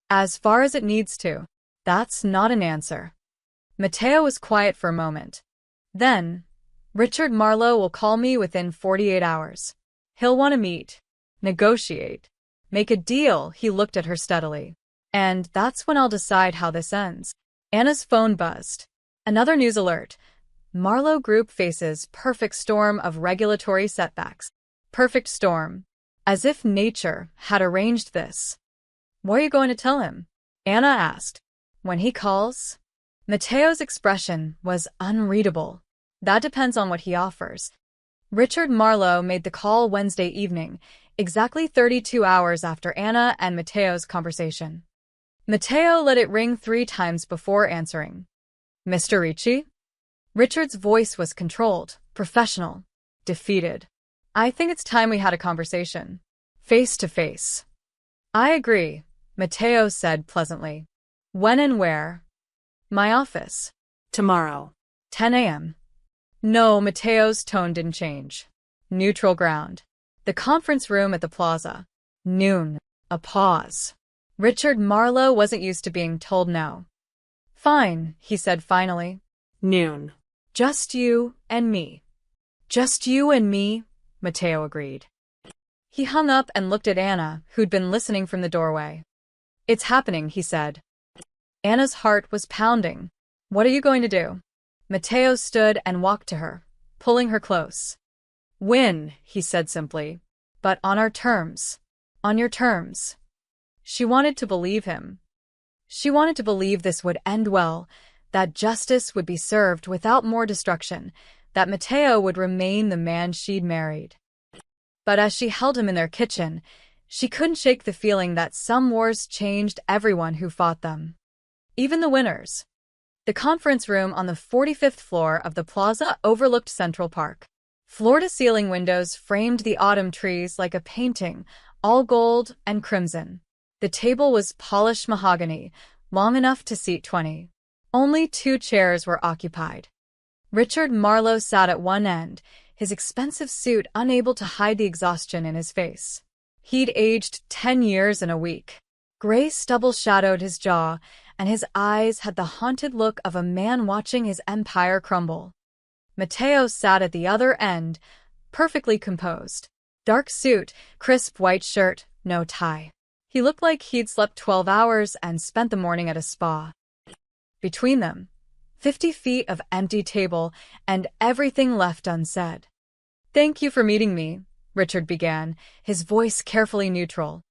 As far as it needs to. That's not an answer. Matteo was quiet for a moment. Then, Richard Marlowe will call me within 48 hours. He'll want to meet, negotiate, make a deal. He looked at her steadily. And that's when I'll decide how this ends. Anna's phone buzzed. Another news alert. Marlowe Group faces perfect storm of regulatory setbacks. Perfect storm. As if nature had arranged this. What are you going to tell him? Anna asked. When he calls? Matteo's expression was unreadable. That depends on what he offers. Richard Marlowe made the call Wednesday evening, exactly 32 hours after Anna and Matteo's conversation. Matteo let it ring 3 times before answering. Mr. Ricci? Richard's voice was controlled, professional, defeated. I think it's time we had a conversation. Face to face. I agree, Matteo said pleasantly. When and where? My office. Tomorrow. 10 a.m. No, Matteo's tone didn't change. Neutral ground. The conference room at the plaza. Noon. A pause. Richard Marlowe wasn't used to being told no. Fine, he said finally. Noon. Just you and me. Just you and me, Mateo agreed. He hung up and looked at Anna, who'd been listening from the doorway. It's happening, he said. Anna's heart was pounding. What are you going to do? Mateo stood and walked to her, pulling her close. Win, he said simply. But on our terms. On your terms. She wanted to believe him. She wanted to believe this would end well, that justice would be served without more destruction, that Mateo would remain the man she'd married. But as she held him in their kitchen, she couldn't shake the feeling that some wars changed everyone who fought them. Even the winners. The conference room on the 45th floor of the plaza overlooked Central Park. Floor-to-ceiling windows framed the autumn trees like a painting, all gold and crimson. The table was polished mahogany, long enough to seat 20. Only 2 chairs were occupied. Richard Marlowe sat at one end, his expensive suit unable to hide the exhaustion in his face. He'd aged 10 years in a week. Gray stubble shadowed his jaw, and his eyes had the haunted look of a man watching his empire crumble. Mateo sat at the other end, perfectly composed. Dark suit, crisp white shirt, no tie. He looked like he'd slept 12 hours and spent the morning at a spa. Between them, 50 feet of empty table and everything left unsaid. Thank you for meeting me, Richard began, his voice carefully neutral.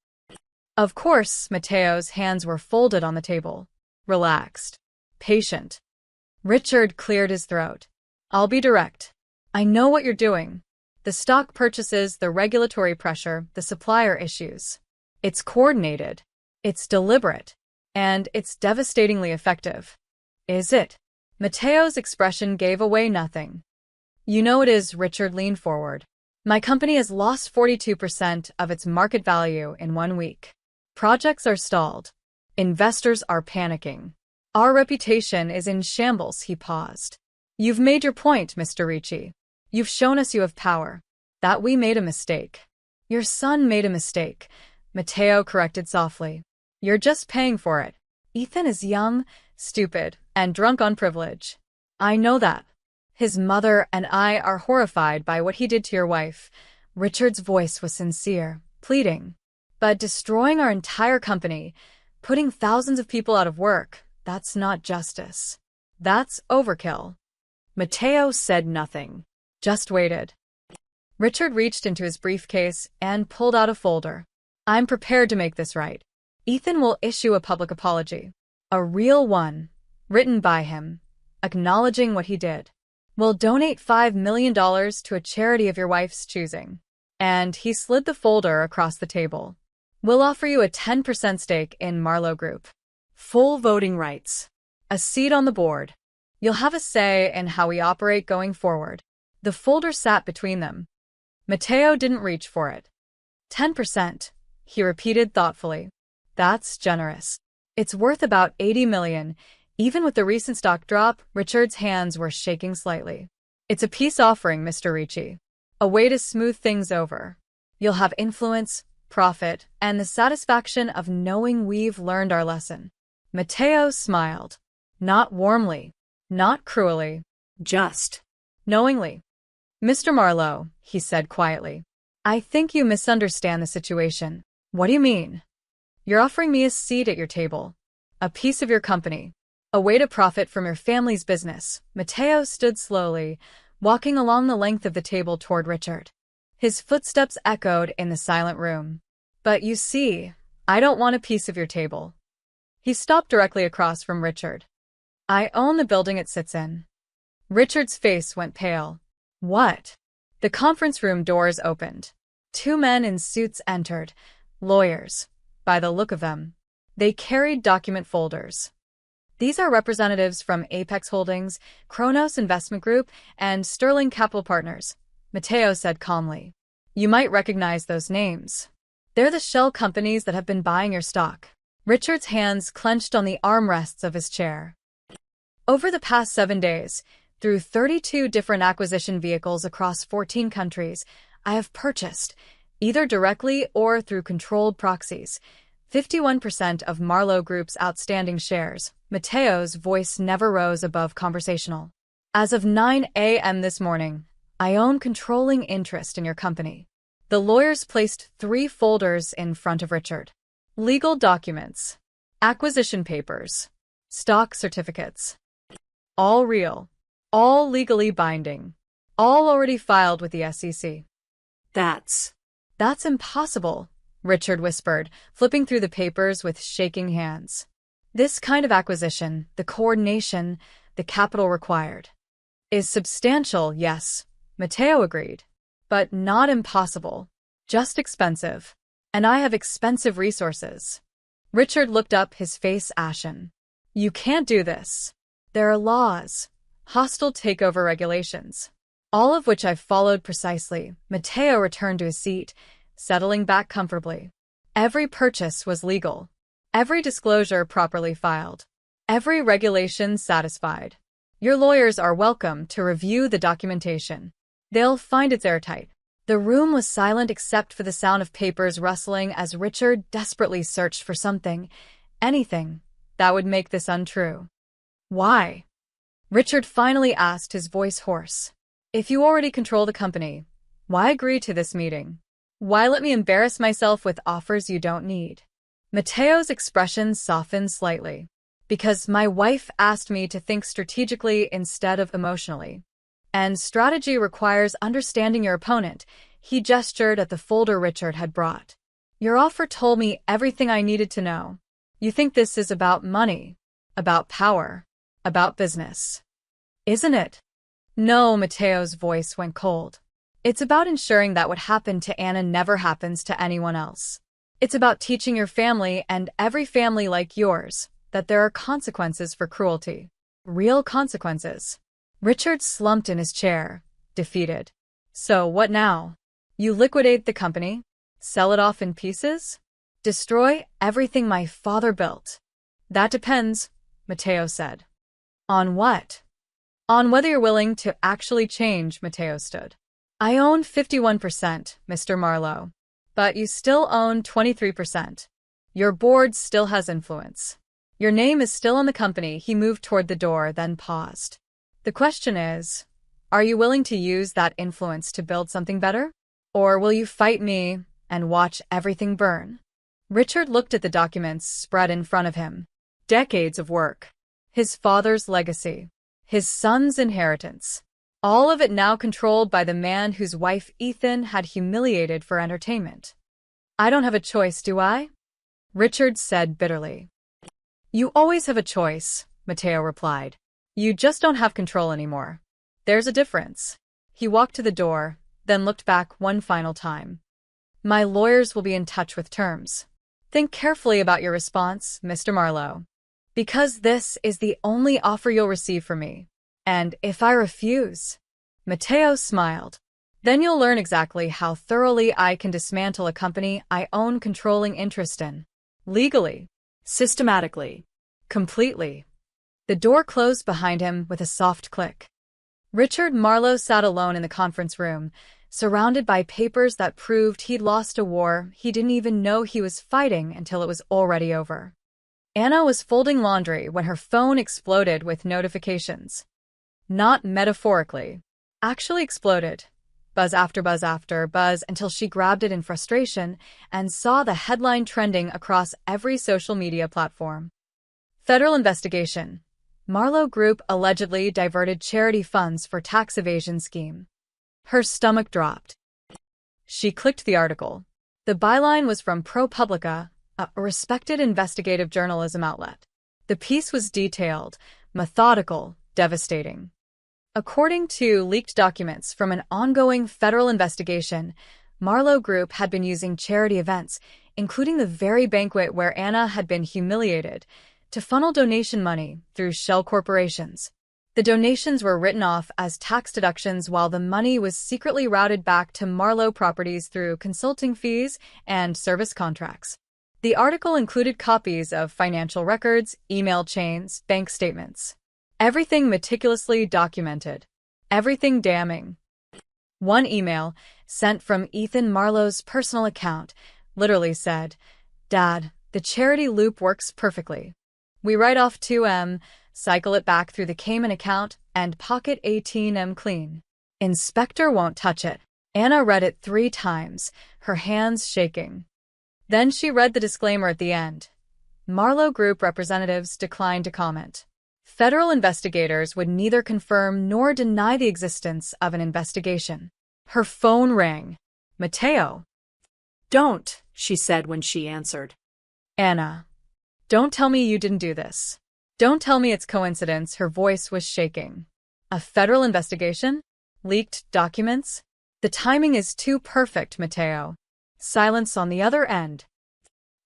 Of course, Mateo's hands were folded on the table. Relaxed. Patient. Richard cleared his throat. I'll be direct. I know what you're doing. The stock purchases, the regulatory pressure, the supplier issues. It's coordinated. It's deliberate. And it's devastatingly effective. Is it? Mateo's expression gave away nothing. You know it is, Richard leaned forward. My company has lost 42% of its market value in 1 week. Projects are stalled. Investors are panicking. Our reputation is in shambles, he paused. You've made your point, Mr. Ricci. You've shown us you have power. That we made a mistake. Your son made a mistake, Mateo corrected softly. You're just paying for it. Ethan is young, stupid, and drunk on privilege. I know that. His mother and I are horrified by what he did to your wife. Richard's voice was sincere, pleading. But destroying our entire company, putting thousands of people out of work, that's not justice. That's overkill. Mateo said nothing, just waited. Richard reached into his briefcase and pulled out a folder. I'm prepared to make this right. Ethan will issue a public apology. A real one, written by him, acknowledging what he did. We'll donate $5 million to a charity of your wife's choosing. And he slid the folder across the table. We'll offer you a 10% stake in Marlowe Group. Full voting rights. A seat on the board. You'll have a say in how we operate going forward. The folder sat between them. Mateo didn't reach for it. 10%, he repeated thoughtfully. That's generous. It's worth about $80 million. Even with the recent stock drop, Richard's hands were shaking slightly. It's a peace offering, Mr. Ricci. A way to smooth things over. You'll have influence, profit, and the satisfaction of knowing we've learned our lesson. Mateo smiled. Not warmly. Not cruelly. Just. Knowingly. Mr. Marlowe, he said quietly. I think you misunderstand the situation. What do you mean? You're offering me a seat at your table. A piece of your company. A way to profit from your family's business. Mateo stood slowly, walking along the length of the table toward Richard. His footsteps echoed in the silent room. But you see, I don't want a piece of your table. He stopped directly across from Richard. I own the building it sits in. Richard's face went pale. What? The conference room doors opened. 2 men in suits entered. Lawyers, by the look of them. They carried document folders. These are representatives from Apex Holdings, Kronos Investment Group, and Sterling Capital Partners, Mateo said calmly. You might recognize those names. They're the shell companies that have been buying your stock. Richard's hands clenched on the armrests of his chair. Over the past 7 days, through 32 different acquisition vehicles across 14 countries, I have purchased, either directly or through controlled proxies, 51% of Marlowe Group's outstanding shares. Mateo's voice never rose above conversational. As of 9 a.m. this morning, I own controlling interest in your company. The lawyers placed 3 folders in front of Richard. Legal documents, acquisition papers, stock certificates. All real, all legally binding, all already filed with the SEC. That's impossible, Richard whispered, flipping through the papers with shaking hands. This kind of acquisition, the coordination, the capital required, is substantial, yes, Mateo agreed. But not impossible, just expensive. And I have expensive resources. Richard looked up, his face ashen. You can't do this. There are laws, hostile takeover regulations, all of which I've followed precisely. Mateo returned to his seat, settling back comfortably. Every purchase was legal. Every disclosure properly filed. Every regulation satisfied. Your lawyers are welcome to review the documentation. They'll find it's airtight. The room was silent except for the sound of papers rustling as Richard desperately searched for something, anything, that would make this untrue. Why? Richard finally asked, his voice hoarse. If you already control the company, why agree to this meeting? Why let me embarrass myself with offers you don't need? Mateo's expression softened slightly. Because my wife asked me to think strategically instead of emotionally. And strategy requires understanding your opponent. He gestured at the folder Richard had brought. Your offer told me everything I needed to know. You think this is about money, about power, about business. Isn't it? No, Mateo's voice went cold. It's about ensuring that what happened to Anna never happens to anyone else. It's about teaching your family and every family like yours that there are consequences for cruelty. Real consequences. Richard slumped in his chair, defeated. So what now? You liquidate the company? Sell it off in pieces? Destroy everything my father built? That depends, Mateo said. On what? On whether you're willing to actually change, Mateo stood. I own 51%, Mr. Marlowe. But you still own 23%. Your board still has influence. Your name is still on the company. He moved toward the door, then paused. The question is, are you willing to use that influence to build something better? Or will you fight me and watch everything burn? Richard looked at the documents spread in front of him. Decades of work. His father's legacy. His son's inheritance. All of it now controlled by the man whose wife Ethan had humiliated for entertainment. I don't have a choice, do I? Richard said bitterly. You always have a choice, Mateo replied. You just don't have control anymore. There's a difference. He walked to the door, then looked back one final time. My lawyers will be in touch with terms. Think carefully about your response, Mr. Marlowe. Because this is the only offer you'll receive from me. And if I refuse, Mateo smiled. Then you'll learn exactly how thoroughly I can dismantle a company I own controlling interest in. Legally. systematically. Completely. The door closed behind him with a soft click. Richard Marlowe sat alone in the conference room, surrounded by papers that proved he'd lost a war he didn't even know he was fighting until it was already over. Anna was folding laundry when her phone exploded with notifications. Not metaphorically. Actually exploded. Buzz after buzz until she grabbed it in frustration and saw the headline trending across every social media platform. Federal investigation. Marlowe Group allegedly diverted charity funds for tax evasion scheme. Her stomach dropped. She clicked the article. The byline was from ProPublica, a respected investigative journalism outlet. The piece was detailed, methodical, devastating. According to leaked documents from an ongoing federal investigation, Marlowe Group had been using charity events, including the very banquet where Anna had been humiliated, to funnel donation money through shell corporations. The donations were written off as tax deductions while the money was secretly routed back to Marlowe Properties through consulting fees and service contracts. The article included copies of financial records, email chains, bank statements. Everything meticulously documented. Everything damning. One email, sent from Ethan Marlowe's personal account, literally said, "Dad, The charity loop works perfectly. We write off 2M, cycle it back through the Cayman account, and pocket 18M clean. Inspector won't touch it. Anna read it 3 times, her hands shaking. Then she read the disclaimer at the end. Marlowe Group representatives declined to comment. Federal investigators would neither confirm nor deny the existence of an investigation. Her phone rang. Mateo. Don't, she said when she answered. Anna. Don't tell me you didn't do this. Don't tell me it's coincidence. Her voice was shaking. A federal investigation? Leaked documents? The timing is too perfect, Mateo. Silence on the other end.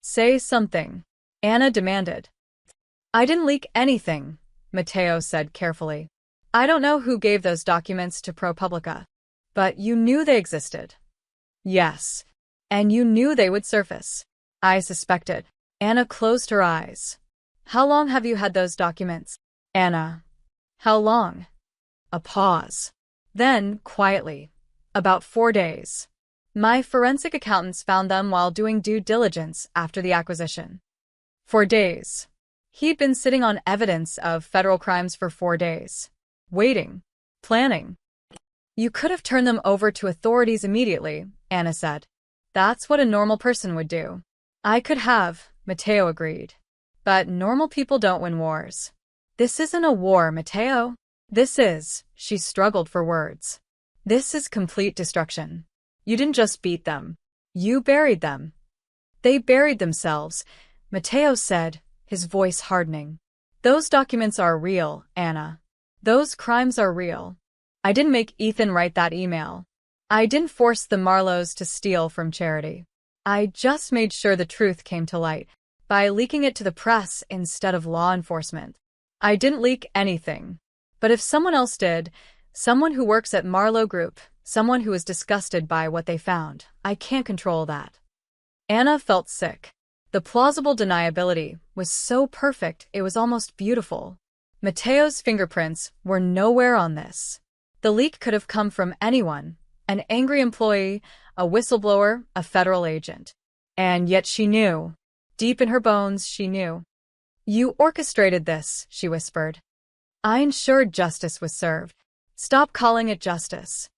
Say something, Anna demanded. I didn't leak anything, Mateo said carefully. I don't know who gave those documents to ProPublica, but you knew they existed. Yes, and you knew they would surface. I suspected. Anna closed her eyes. How long have you had those documents? Anna. How long? A pause. Then, quietly. About 4 days. My forensic accountants found them while doing due diligence after the acquisition. 4 days. He'd been sitting on evidence of federal crimes for 4 days. Waiting. Planning. You could have turned them over to authorities immediately, Anna said. That's what a normal person would do. I could have, Mateo agreed. But normal people don't win wars. This isn't a war, Mateo. This is, she struggled for words. This is complete destruction. You didn't just beat them. You buried them. They buried themselves, Mateo said, his voice hardening. Those documents are real, Anna. Those crimes are real. I didn't make Ethan write that email. I didn't force the Marlowes to steal from charity. I just made sure the truth came to light by leaking it to the press instead of law enforcement. I didn't leak anything. But if someone else did, someone who works at Marlowe Group, someone who is disgusted by what they found, I can't control that. Anna felt sick. The plausible deniability was so perfect it was almost beautiful. Mateo's fingerprints were nowhere on this. The leak could have come from anyone, an angry employee, a whistleblower, a federal agent. And yet she knew. Deep in her bones, she knew. You orchestrated this, she whispered. I ensured justice was served. Stop calling it justice.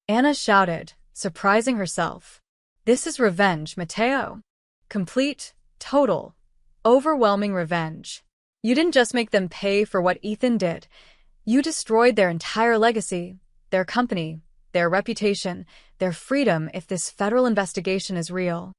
Anna shouted, surprising herself. This is revenge, Mateo. Complete, total, overwhelming revenge. You didn't just make them pay for what Ethan did. You destroyed their entire legacy, their company, their reputation, their freedom if this federal investigation is real.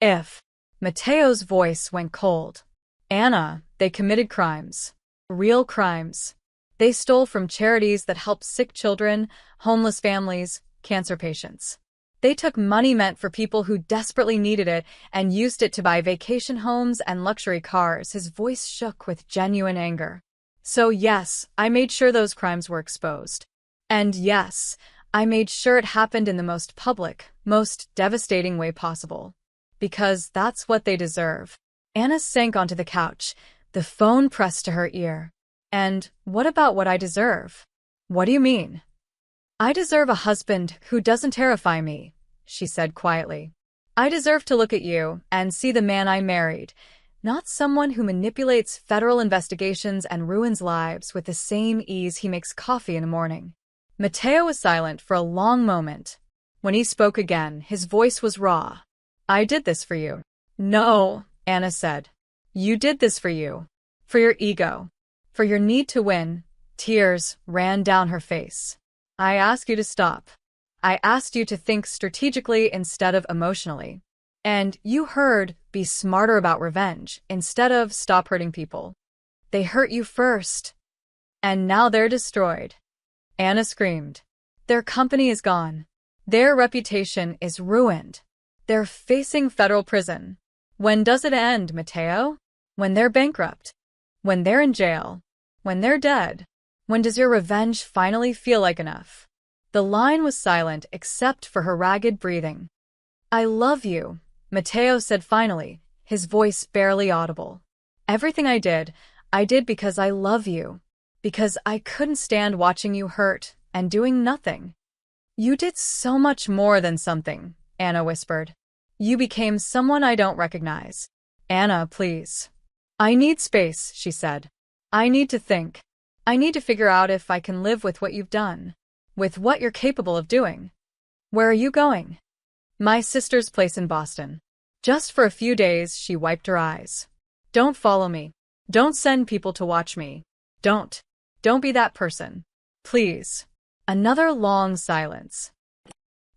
If. Mateo's voice went cold. Anna, they committed crimes. Real crimes. They stole from charities that help sick children, homeless families, cancer patients. They took money meant for people who desperately needed it and used it to buy vacation homes and luxury cars. His voice shook with genuine anger. So yes, I made sure those crimes were exposed. And yes, I made sure it happened in the most public, most devastating way possible. Because that's what they deserve. Anna sank onto the couch, the phone pressed to her ear. And what about what I deserve? What do you mean? I deserve a husband who doesn't terrify me, she said quietly. I deserve to look at you and see the man I married, not someone who manipulates federal investigations and ruins lives with the same ease he makes coffee in the morning. Mateo was silent for a long moment. When he spoke again, his voice was raw. I did this for you. No, Anna said. You did this for you. For your ego. For your need to win. Tears ran down her face. I asked you to stop. I asked you to think strategically instead of emotionally. And you heard, be smarter about revenge instead of stop hurting people. They hurt you first. And now they're destroyed. Anna screamed. Their company is gone. Their reputation is ruined. They're facing federal prison. When does it end, Mateo? When they're bankrupt. When they're in jail. When they're dead. When does your revenge finally feel like enough? The line was silent except for her ragged breathing. I love you, Mateo said finally, his voice barely audible. Everything I did because I love you. Because I couldn't stand watching you hurt and doing nothing. You did so much more than something, Anna whispered. You became someone I don't recognize. Anna, please. I need space, she said. I need to think. I need to figure out if I can live with what you've done. With what you're capable of doing. Where are you going? My sister's place in Boston. Just for a few days, she wiped her eyes. Don't follow me. Don't send people to watch me. Don't. Don't be that person. Please. Another long silence.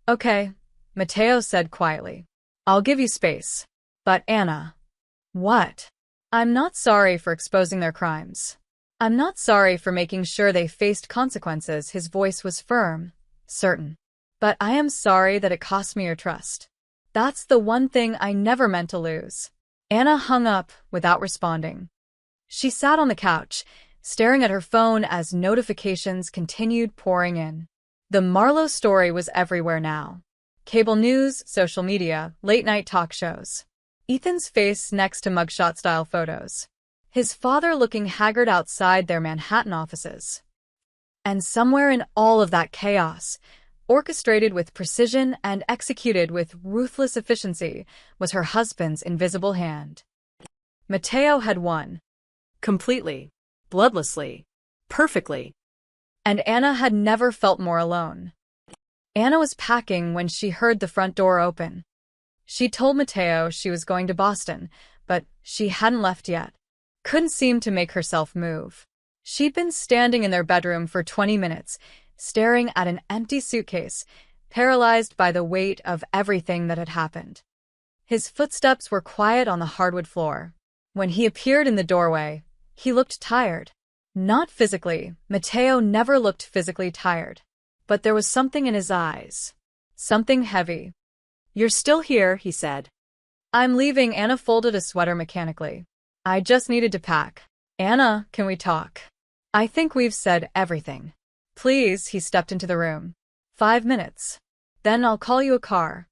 Okay, Matteo said quietly. I'll give you space. But Anna. What? I'm not sorry for exposing their crimes. I'm not sorry for making sure they faced consequences. His voice was firm, certain. But I am sorry that it cost me your trust. That's the one thing I never meant to lose. Anna hung up without responding. She sat on the couch, staring at her phone as notifications continued pouring in. The Marlowe story was everywhere now. Cable news, social media, late-night talk shows. Ethan's face next to mugshot-style photos. His father looking haggard outside their Manhattan offices. And somewhere in all of that chaos, orchestrated with precision and executed with ruthless efficiency, was her husband's invisible hand. Matteo had won. Completely. Bloodlessly. Perfectly. And Anna had never felt more alone. Anna was packing when she heard the front door open. She told Matteo she was going to Boston, but she hadn't left yet. Couldn't seem to make herself move. She'd been standing in their bedroom for 20 minutes, staring at an empty suitcase, paralyzed by the weight of everything that had happened. His footsteps were quiet on the hardwood floor. When he appeared in the doorway, he looked tired. Not physically. Matteo never looked physically tired. But there was something in his eyes. Something heavy. You're still here, he said. I'm leaving. Anna folded a sweater mechanically. I just needed to pack. Anna, can we talk? I think we've said everything. Please, he stepped into the room. 5 minutes. Then I'll call you a car.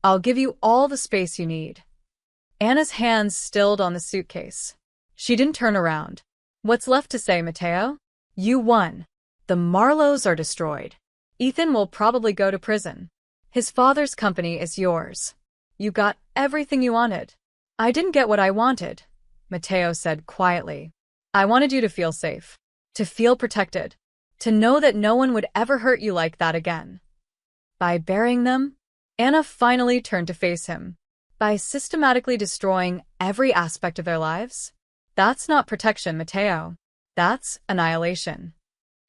I'll give you all the space you need. Anna's hands stilled on the suitcase. She didn't turn around. What's left to say, Matteo? You won. The Marlowes are destroyed. Ethan will probably go to prison. His father's company is yours. You got everything you wanted. I didn't get what I wanted, Matteo said quietly. I wanted you to feel safe. To feel protected. To know that no one would ever hurt you like that again. By burying them, Anna finally turned to face him. By systematically destroying every aspect of their lives? That's not protection, Matteo. That's annihilation.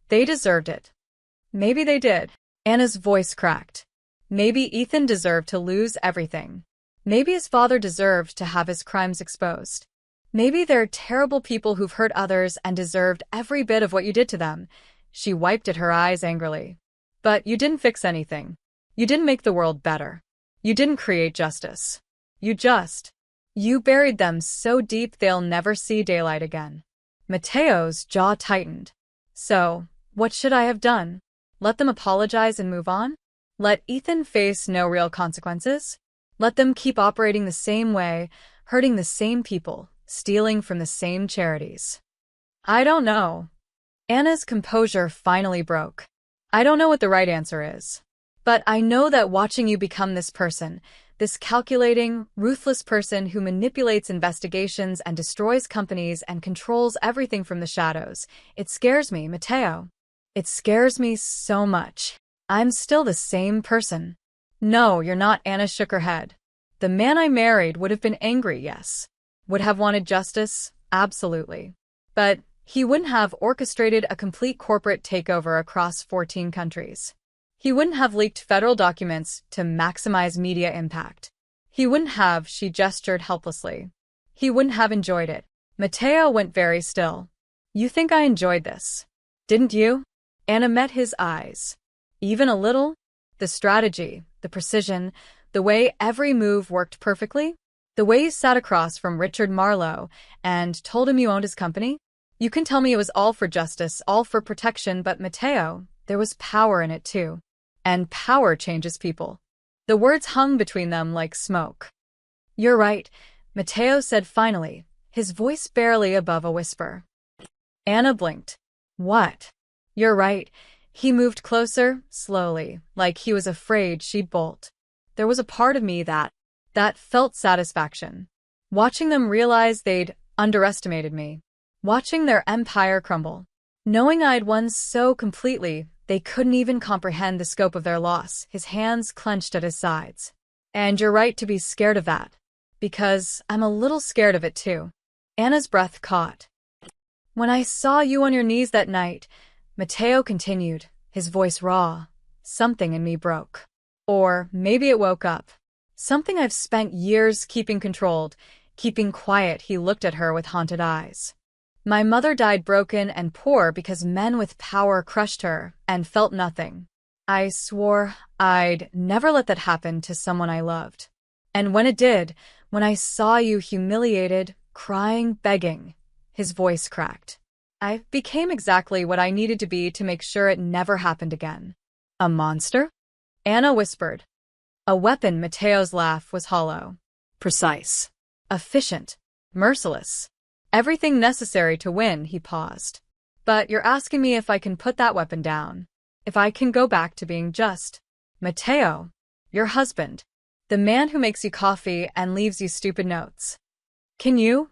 They deserved it. Maybe they did. Anna's voice cracked. Maybe Ethan deserved to lose everything. Maybe his father deserved to have his crimes exposed. Maybe they're terrible people who've hurt others and deserved every bit of what you did to them. She wiped at her eyes angrily. But you didn't fix anything. You didn't make the world better. You didn't create justice. You buried them so deep they'll never see daylight again. Matteo's jaw tightened. So, what should I have done? Let them apologize and move on? Let Ethan face no real consequences? Let them keep operating the same way, hurting the same people, stealing from the same charities? I don't know. Anna's composure finally broke. I don't know what the right answer is. But I know that watching you become this person, this calculating, ruthless person who manipulates investigations and destroys companies and controls everything from the shadows, it scares me, Matteo. It scares me so much. I'm still the same person. No, you're not. Anna shook her head. The man I married would have been angry, yes. Would have wanted justice, absolutely. But he wouldn't have orchestrated a complete corporate takeover across 14 countries. He wouldn't have leaked federal documents to maximize media impact. He wouldn't have, she gestured helplessly. He wouldn't have enjoyed it. Matteo went very still. You think I enjoyed this? Didn't you? Anna met his eyes. Even a little? The strategy, the precision, the way every move worked perfectly? The way you sat across from Richard Marlowe and told him you owned his company? You can tell me it was all for justice, all for protection, but Matteo, there was power in it too. And power changes people. The words hung between them like smoke. You're right, Matteo said finally, his voice barely above a whisper. Anna blinked. What? You're right. He moved closer, slowly, like he was afraid she'd bolt. There was a part of me that felt satisfaction. watching them realize they'd underestimated me, watching their empire crumble, knowing I'd won so completely they couldn't even comprehend the scope of their loss. His hands clenched at his sides. And you're right to be scared of that, because I'm a little scared of it too. Anna's breath caught. When I saw you on your knees that night, Matteo continued, his voice raw, something in me broke. Or maybe it woke up. Something I've spent years keeping controlled, keeping quiet. He looked at her with haunted eyes. My mother died broken and poor because men with power crushed her and felt nothing. I swore I'd never let that happen to someone I loved. And when it did, when I saw you humiliated, crying, begging, his voice cracked. I became exactly what I needed to be to make sure it never happened again. A monster? Anna whispered. A weapon. Matteo's laugh was hollow. Precise. Efficient. Merciless. Everything necessary to win. He paused. But you're asking me if I can put that weapon down. If I can go back to being just Matteo, your husband, the man who makes you coffee and leaves you stupid notes. Can you?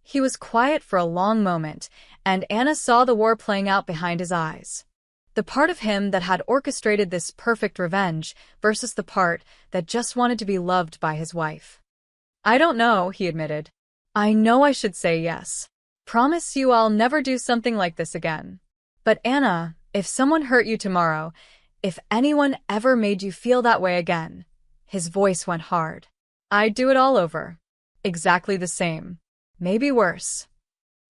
He was quiet for a long moment, and Anna saw the war playing out behind his eyes. The part of him that had orchestrated this perfect revenge versus the part that just wanted to be loved by his wife. I don't know, he admitted. I know I should say yes. Promise you I'll never do something like this again. But Anna, if someone hurt you tomorrow, if anyone ever made you feel that way again, his voice went hard. I'd do it all over. Exactly the same. Maybe worse.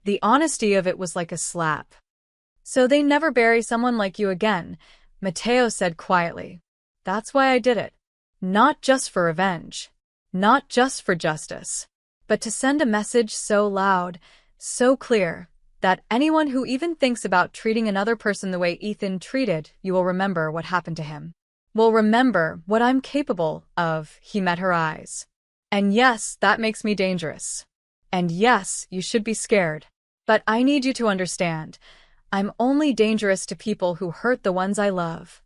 The honesty of it was like a slap. So they never bury someone like you again, Matteo said quietly. That's why I did it. Not just for revenge. Not just for justice. But to send a message so loud, so clear, that anyone who even thinks about treating another person the way Ethan treated you will remember what happened to him. Will remember what I'm capable of. He met her eyes. And yes, that makes me dangerous. And yes, you should be scared. But I need you to understand, I'm only dangerous to people who hurt the ones I love.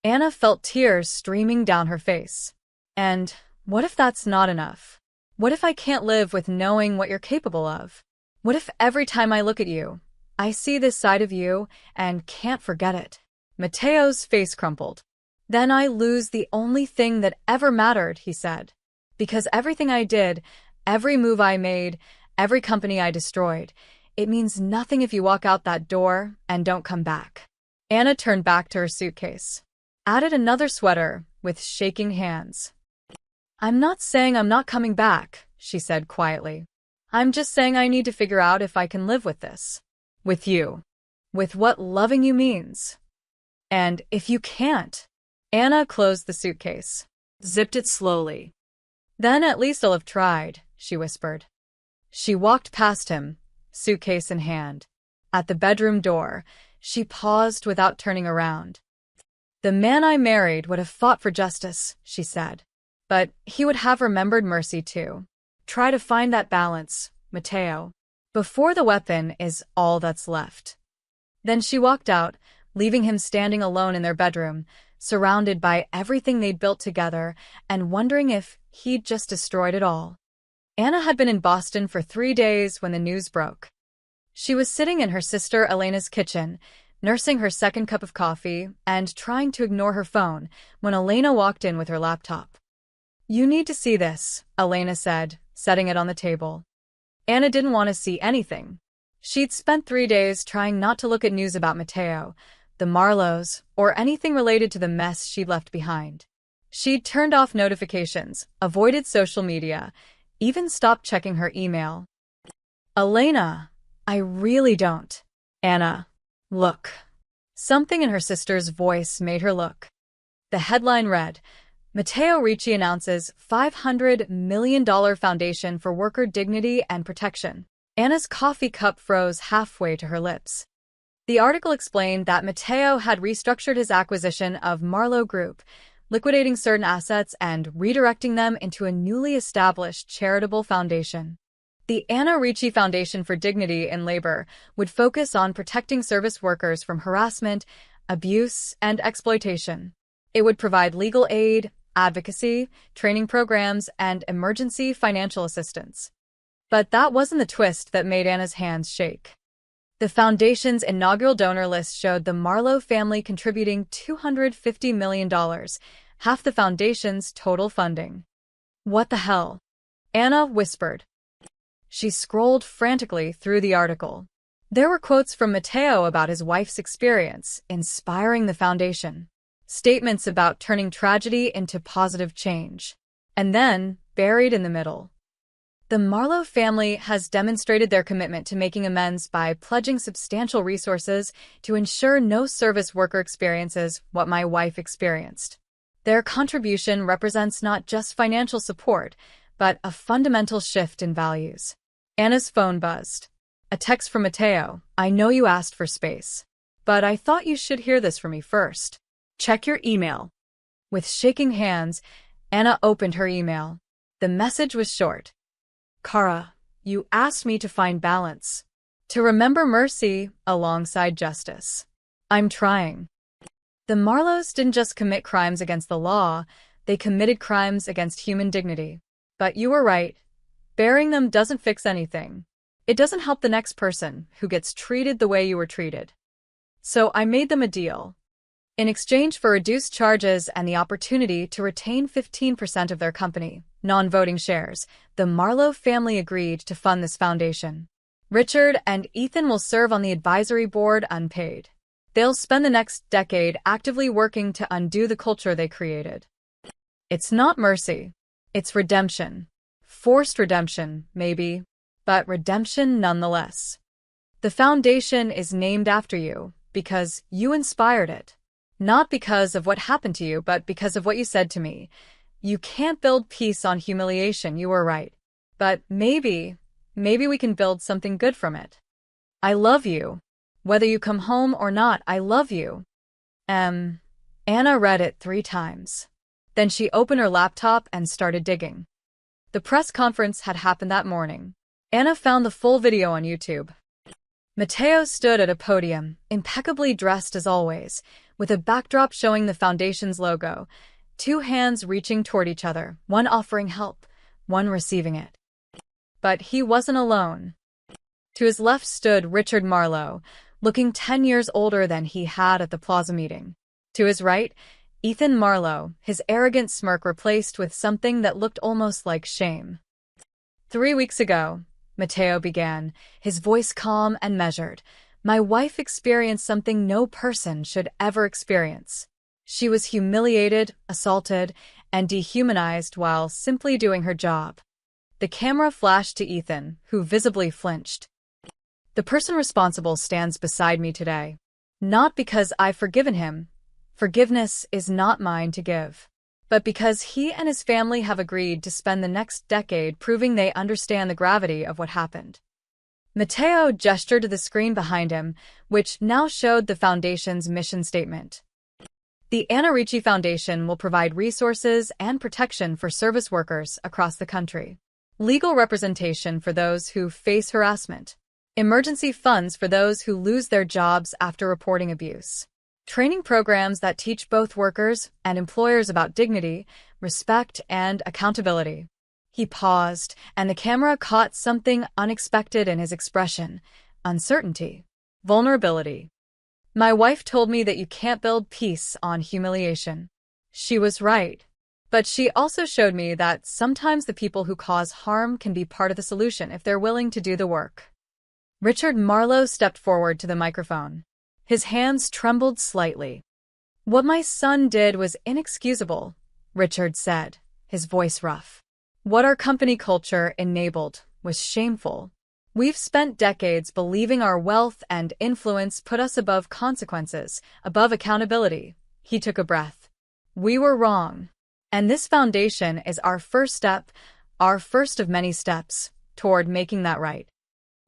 Anna felt tears streaming down her face. And what if that's not enough? What if I can't live with knowing what you're capable of? What if every time I look at you, I see this side of you and can't forget it? Matteo's face crumpled. Then I lose the only thing that ever mattered, he said. Because everything I did, every move I made, every company I destroyed, it means nothing if you walk out that door and don't come back. Anna turned back to her suitcase. Added another sweater with shaking hands. I'm not saying I'm not coming back, she said quietly. I'm just saying I need to figure out if I can live with this. With you. With what loving you means. And if you can't. Anna closed the suitcase. Zipped it slowly. Then at least I'll have tried, she whispered. She walked past him, suitcase in hand. At the bedroom door, she paused without turning around. The man I married would have fought for justice, she said. But he would have remembered mercy too. Try to find that balance, Matteo. Before the weapon is all that's left. Then she walked out, leaving him standing alone in their bedroom, surrounded by everything they'd built together and wondering if he'd just destroyed it all. Anna had been in Boston for 3 days when the news broke. She was sitting in her sister Elena's kitchen, nursing her second cup of coffee and trying to ignore her phone when Elena walked in with her laptop. You need to see this, Elena said, setting it on the table. Anna didn't want to see anything. She'd spent 3 days trying not to look at news about Matteo, the Marlowes, or anything related to the mess she'd left behind. She'd turned off notifications, avoided social media, even stopped checking her email. Elena, I really don't. Anna, look. Something in her sister's voice made her look. The headline read, Matteo Ricci announces $500 million foundation for worker dignity and protection. Anna's coffee cup froze halfway to her lips. The article explained that Matteo had restructured his acquisition of Marlowe Group, liquidating certain assets and redirecting them into a newly established charitable foundation. The Anna Ricci Foundation for Dignity in Labor would focus on protecting service workers from harassment, abuse, and exploitation. It would provide legal aid, advocacy, training programs, and emergency financial assistance. But that wasn't the twist that made Anna's hands shake. The foundation's inaugural donor list showed the Marlowe family contributing $250 million, half the foundation's total funding. What the hell? Anna whispered. She scrolled frantically through the article. There were quotes from Matteo about his wife's experience, inspiring the foundation. Statements about turning tragedy into positive change. And then, buried in the middle, the Marlowe family has demonstrated their commitment to making amends by pledging substantial resources to ensure no service worker experiences what my wife experienced. Their contribution represents not just financial support, but a fundamental shift in values. Anna's phone buzzed. A text from Matteo. I know you asked for space, but I thought you should hear this from me first. Check your email. With shaking hands, Anna opened her email. The message was short. Kara, you asked me to find balance, to remember mercy alongside justice. I'm trying. The Marlowes didn't just commit crimes against the law, they committed crimes against human dignity. But you were right. Burying them doesn't fix anything. It doesn't help the next person who gets treated the way you were treated. So I made them a deal. In exchange for reduced charges and the opportunity to retain 15% of their company, non-voting shares, the Marlowe family agreed to fund this foundation. Richard and Ethan will serve on the advisory board unpaid. They'll spend the next decade actively working to undo the culture they created. It's not mercy. It's redemption. Forced redemption, maybe, but redemption nonetheless. The foundation is named after you because you inspired it. Not because of what happened to you, but because of what you said to me. You can't build peace on humiliation, you were right. But maybe we can build something good from it. I love you. Whether you come home or not, I love you. Anna read it 3 times. Then she opened her laptop and started digging. The press conference had happened that morning. Anna found the full video on YouTube. Matteo stood at a podium, impeccably dressed as always, with a backdrop showing the foundation's logo, 2 hands reaching toward each other, one offering help, one receiving it. But he wasn't alone. To his left stood Richard Marlowe, looking 10 years older than he had at the plaza meeting. To his right, Ethan Marlowe, his arrogant smirk replaced with something that looked almost like shame. 3 weeks ago, Matteo began, his voice calm and measured. My wife experienced something no person should ever experience. She was humiliated, assaulted, and dehumanized while simply doing her job. The camera flashed to Ethan, who visibly flinched. The person responsible stands beside me today. Not because I've forgiven him. Forgiveness is not mine to give. But because he and his family have agreed to spend the next decade proving they understand the gravity of what happened. Matteo gestured to the screen behind him, which now showed the foundation's mission statement. The Anna Ricci Foundation will provide resources and protection for service workers across the country. Legal representation for those who face harassment. Emergency funds for those who lose their jobs after reporting abuse. Training programs that teach both workers and employers about dignity, respect, and accountability. He paused, and the camera caught something unexpected in his expression. Uncertainty. Vulnerability. My wife told me that you can't build peace on humiliation. She was right. But she also showed me that sometimes the people who cause harm can be part of the solution if they're willing to do the work. Richard Marlowe stepped forward to the microphone. His hands trembled slightly. What my son did was inexcusable, Richard said, his voice rough. What our company culture enabled was shameful. We've spent decades believing our wealth and influence put us above consequences, above accountability. He took a breath. We were wrong. And this foundation is our first step, our first of many steps, toward making that right.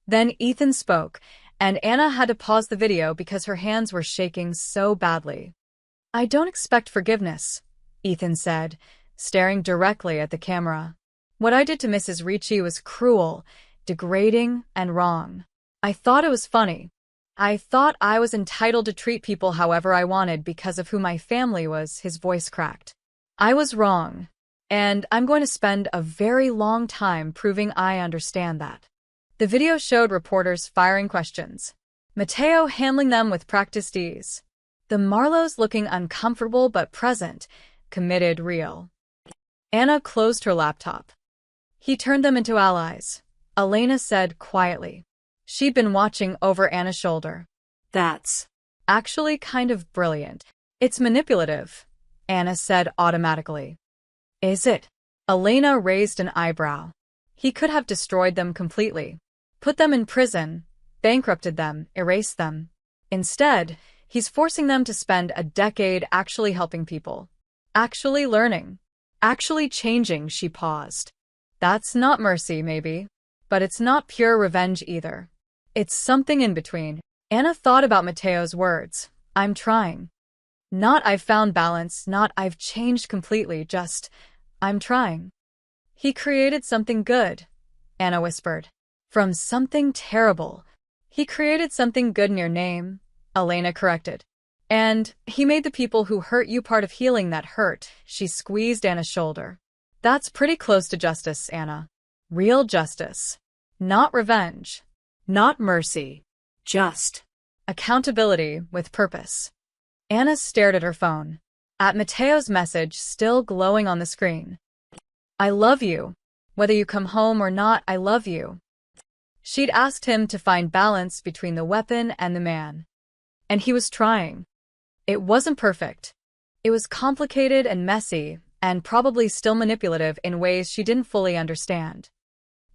Then Ethan spoke, and Anna had to pause the video because her hands were shaking so badly. I don't expect forgiveness, Ethan said, staring directly at the camera. What I did to Mrs. Ricci was cruel, degrading, and wrong. I thought it was funny. I thought I was entitled to treat people however I wanted because of who my family was, his voice cracked. I was wrong. And I'm going to spend a very long time proving I understand that. The video showed reporters firing questions, Mateo handling them with practiced ease. The Marlowes looking uncomfortable but present, committed, real. Anna closed her laptop. He turned them into allies, Elena said quietly. She'd been watching over Anna's shoulder. That's actually kind of brilliant. It's manipulative, Anna said automatically. Is it? Elena raised an eyebrow. He could have destroyed them completely. Put them in prison, bankrupted them, erased them. Instead, he's forcing them to spend a decade actually helping people. Actually learning. Actually changing, she paused. That's not mercy, maybe. But it's not pure revenge either. It's something in between. Anna thought about Mateo's words. I'm trying. Not I've found balance, not I've changed completely, just I'm trying. He created something good, Anna whispered. From something terrible. He created something good in your name, Elena corrected. And he made the people who hurt you part of healing that hurt, she squeezed Anna's shoulder. That's pretty close to justice, Anna. Real justice. Not revenge. Not mercy. just Accountability with purpose. Anna stared at her phone. At Mateo's message still glowing on the screen. I love you. Whether you come home or not, I love you. She'd asked him to find balance between the weapon and the man. And he was trying. It wasn't perfect. It was complicated and messy, and probably still manipulative in ways she didn't fully understand.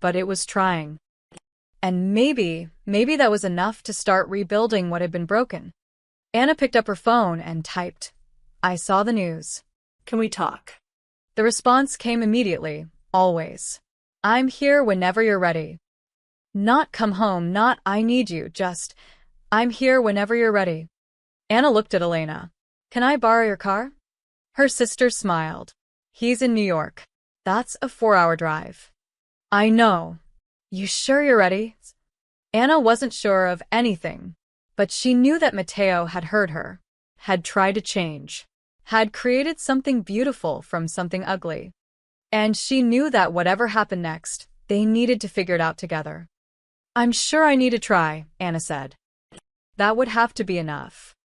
But it was trying. And maybe that was enough to start rebuilding what had been broken. Anna picked up her phone and typed, I saw the news. Can we talk? The response came immediately, always. I'm here whenever you're ready. Not come home, not I need you, just I'm here whenever you're ready. Anna looked at Elena. Can I borrow your car? Her sister smiled. He's in New York. That's a 4-hour drive. I know. You sure you're ready? Anna wasn't sure of anything, but she knew that Mateo had heard her, had tried to change, had created something beautiful from something ugly. And she knew that whatever happened next, they needed to figure it out together. I'm sure I need to try, Anna said. That would have to be enough.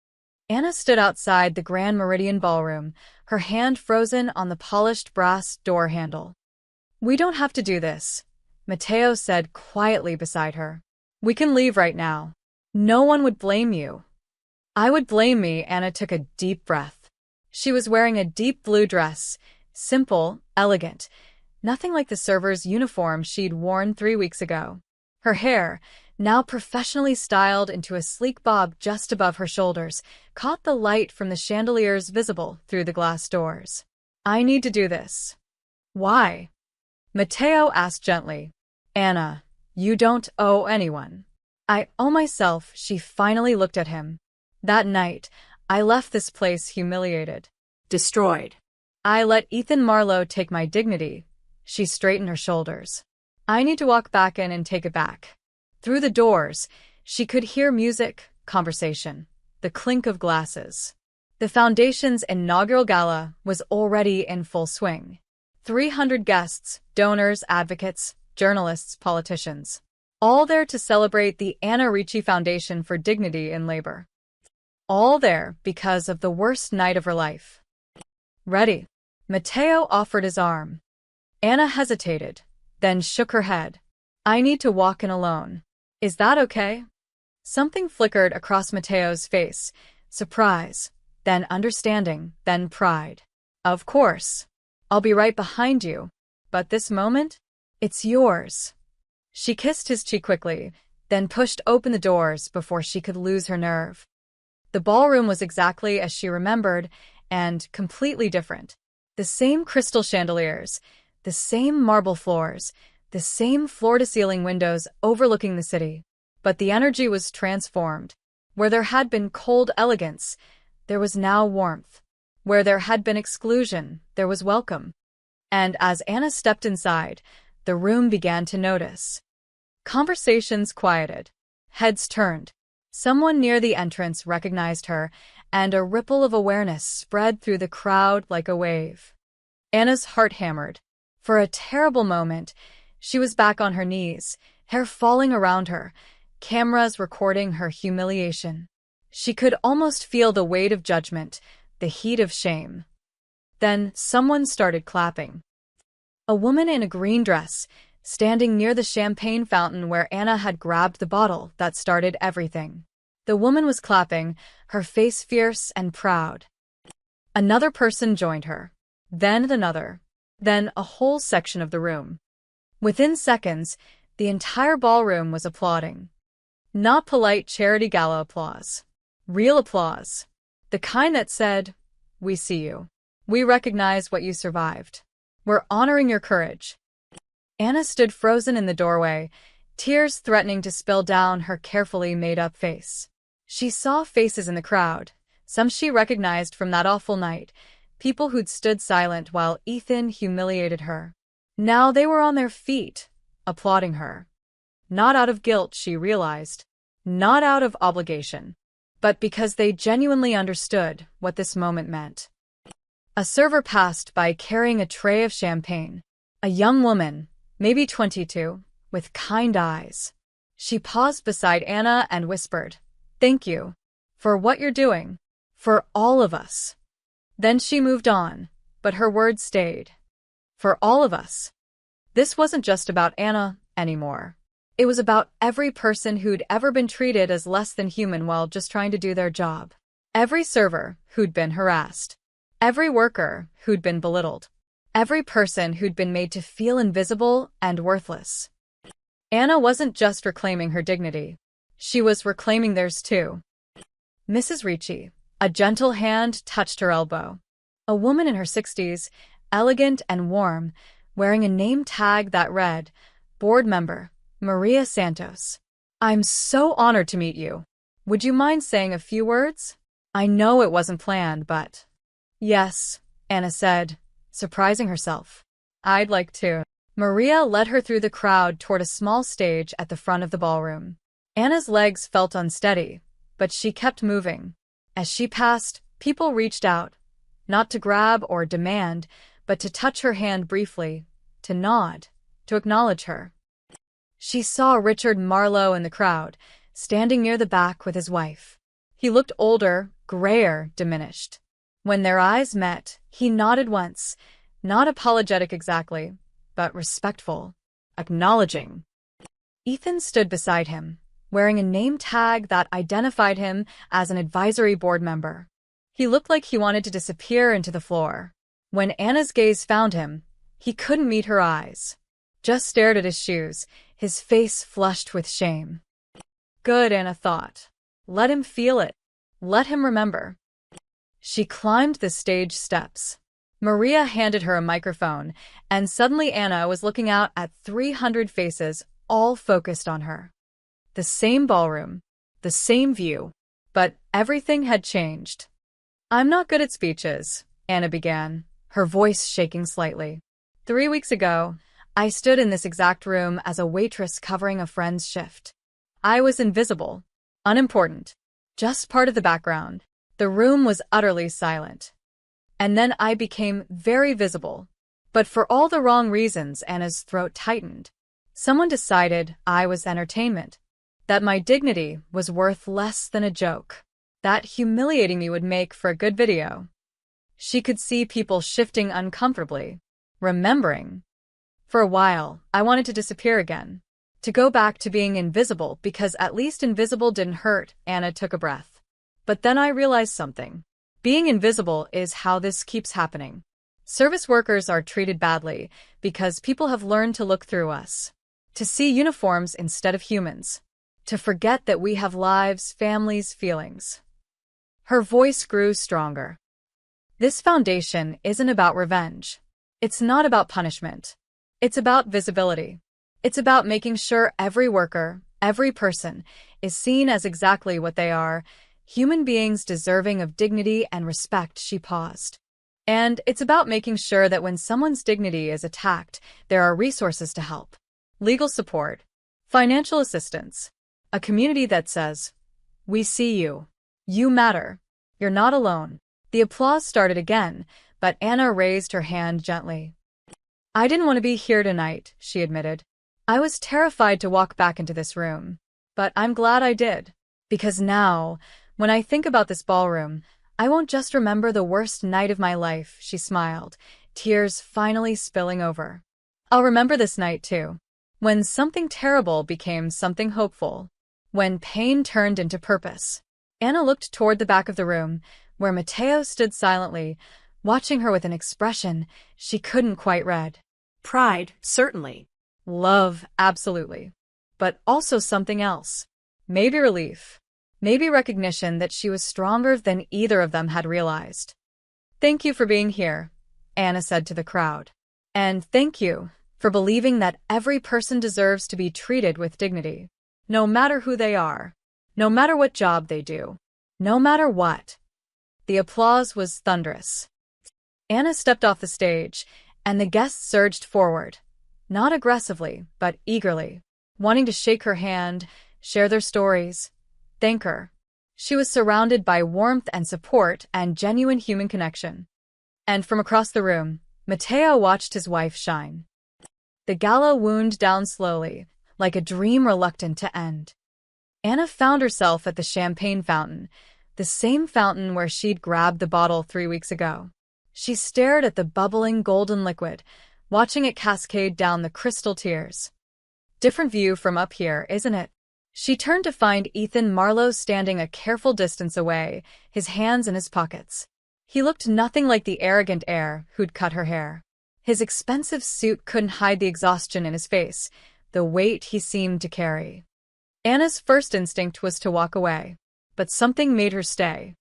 Anna stood outside the Grand Meridian Ballroom, her hand frozen on the polished brass door handle. We don't have to do this, Mateo said quietly beside her. We can leave right now. No one would blame you. I would blame me, Anna took a deep breath. She was wearing a deep blue dress, simple, elegant, nothing like the server's uniform she'd worn 3 weeks ago. Her hair, now professionally styled into a sleek bob just above her shoulders, caught the light from the chandeliers visible through the glass doors. I need to do this. Why? Mateo asked gently. Anna, you don't owe anyone. I owe myself. She finally looked at him. That night, I left this place humiliated. Destroyed. I let Ethan Marlowe take my dignity. She straightened her shoulders. I need to walk back in and take it back. Through the doors, she could hear music, conversation, the clink of glasses. The Foundation's inaugural gala was already in full swing. 300 guests, donors, advocates, journalists, politicians. All there to celebrate the Anna Ricci Foundation for Dignity in Labor. All there because of the worst night of her life. Ready? Mateo offered his arm. Anna hesitated, then shook her head. I need to walk in alone. Is that okay? Something flickered across Mateo's face. Surprise, then understanding, then pride. Of course. I'll be right behind you. But this moment? It's yours. She kissed his cheek quickly, then pushed open the doors before she could lose her nerve. The ballroom was exactly as she remembered, and completely different. The same crystal chandeliers, the same marble floors, the same floor-to-ceiling windows overlooking the city. But the energy was transformed. Where there had been cold elegance, there was now warmth. Where there had been exclusion, there was welcome. And as Anna stepped inside, the room began to notice. Conversations quieted. Heads turned. Someone near the entrance recognized her, and a ripple of awareness spread through the crowd like a wave. Anna's heart hammered. For a terrible moment, she was back on her knees, hair falling around her, cameras recording her humiliation. She could almost feel the weight of judgment, the heat of shame. Then someone started clapping. A woman in a green dress, standing near the champagne fountain where Anna had grabbed the bottle that started everything. The woman was clapping, her face fierce and proud. Another person joined her. Then another. Then a whole section of the room. Within seconds, the entire ballroom was applauding. Not polite charity gala applause. Real applause. The kind that said, "We see you. We recognize what you survived. We're honoring your courage." Anna stood frozen in the doorway, tears threatening to spill down her carefully made-up face. She saw faces in the crowd, some she recognized from that awful night, people who'd stood silent while Ethan humiliated her. Now they were on their feet, applauding her. Not out of guilt, she realized. Not out of obligation. But because they genuinely understood what this moment meant. A server passed by carrying a tray of champagne. A young woman, maybe 22, with kind eyes. She paused beside Anna and whispered, "Thank you. For what you're doing. For all of us." Then she moved on, but her words stayed. For all of us. This wasn't just about Anna anymore. It was about every person who'd ever been treated as less than human while just trying to do their job. Every server who'd been harassed. Every worker who'd been belittled. Every person who'd been made to feel invisible and worthless. Anna wasn't just reclaiming her dignity. She was reclaiming theirs too. Mrs. Ricci, a gentle hand touched her elbow. A woman in her 60s, elegant and warm, wearing a name tag that read, "Board Member, Maria Santos. I'm so honored to meet you. Would you mind saying a few words?" I know it wasn't planned, but... Yes, Anna said, surprising herself. I'd like to. Maria led her through the crowd toward a small stage at the front of the ballroom. Anna's legs felt unsteady, but she kept moving. As she passed, people reached out, not to grab or demand, but to touch her hand briefly, to nod, to acknowledge her. She saw Richard Marlowe in the crowd, standing near the back with his wife. He looked older, grayer, diminished. When their eyes met, he nodded once, not apologetic exactly, but respectful, acknowledging. Ethan stood beside him, wearing a name tag that identified him as an advisory board member. He looked like he wanted to disappear into the floor. When Anna's gaze found him, he couldn't meet her eyes. Just stared at his shoes, his face flushed with shame. Good, Anna thought. Let him feel it. Let him remember. She climbed the stage steps. Maria handed her a microphone, and suddenly Anna was looking out at 300 faces, all focused on her. The same ballroom, the same view, but everything had changed. I'm not good at speeches, Anna began, her voice shaking slightly. 3 weeks ago, I stood in this exact room as a waitress covering a friend's shift. I was invisible, unimportant, just part of the background. The room was utterly silent. And then I became very visible. But for all the wrong reasons, Anna's throat tightened. Someone decided I was entertainment. That my dignity was worth less than a joke. That humiliating me would make for a good video. She could see people shifting uncomfortably, remembering. For a while, I wanted to disappear again. To go back to being invisible because at least invisible didn't hurt, Anna took a breath. But then I realized something. Being invisible is how this keeps happening. Service workers are treated badly because people have learned to look through us. To see uniforms instead of humans. To forget that we have lives, families, feelings. Her voice grew stronger. This foundation isn't about revenge. It's not about punishment. It's about visibility. It's about making sure every worker, every person, is seen as exactly what they are, human beings deserving of dignity and respect. She paused. And it's about making sure that when someone's dignity is attacked, there are resources to help. Legal support. Financial assistance. A community that says, "We see you. You matter. You're not alone." The applause started again, but Anna raised her hand gently. I didn't want to be here tonight, she admitted. I was terrified to walk back into this room. But I'm glad I did. Because now, when I think about this ballroom, I won't just remember the worst night of my life, she smiled, tears finally spilling over. I'll remember this night too. When something terrible became something hopeful. When pain turned into purpose. Anna looked toward the back of the room, where Mateo stood silently, watching her with an expression she couldn't quite read. Pride, certainly. Love, absolutely. But also something else. Maybe relief. Maybe recognition that she was stronger than either of them had realized. Thank you for being here, Anna said to the crowd. And thank you for believing that every person deserves to be treated with dignity. No matter who they are. No matter what job they do. No matter what. The applause was thunderous. Anna stepped off the stage, and the guests surged forward. Not aggressively, but eagerly, wanting to shake her hand, share their stories, thank her. She was surrounded by warmth and support and genuine human connection. And from across the room, Mateo watched his wife shine. The gala wound down slowly, like a dream reluctant to end. Anna found herself at the champagne fountain, the same fountain where she'd grabbed the bottle 3 weeks ago. She stared at the bubbling golden liquid, watching it cascade down the crystal tears. Different view from up here, isn't it? She turned to find Ethan Marlowe standing a careful distance away, his hands in his pockets. He looked nothing like the arrogant heir who'd cut her hair. His expensive suit couldn't hide the exhaustion in his face, the weight he seemed to carry. Anna's first instinct was to walk away, but something made her stay.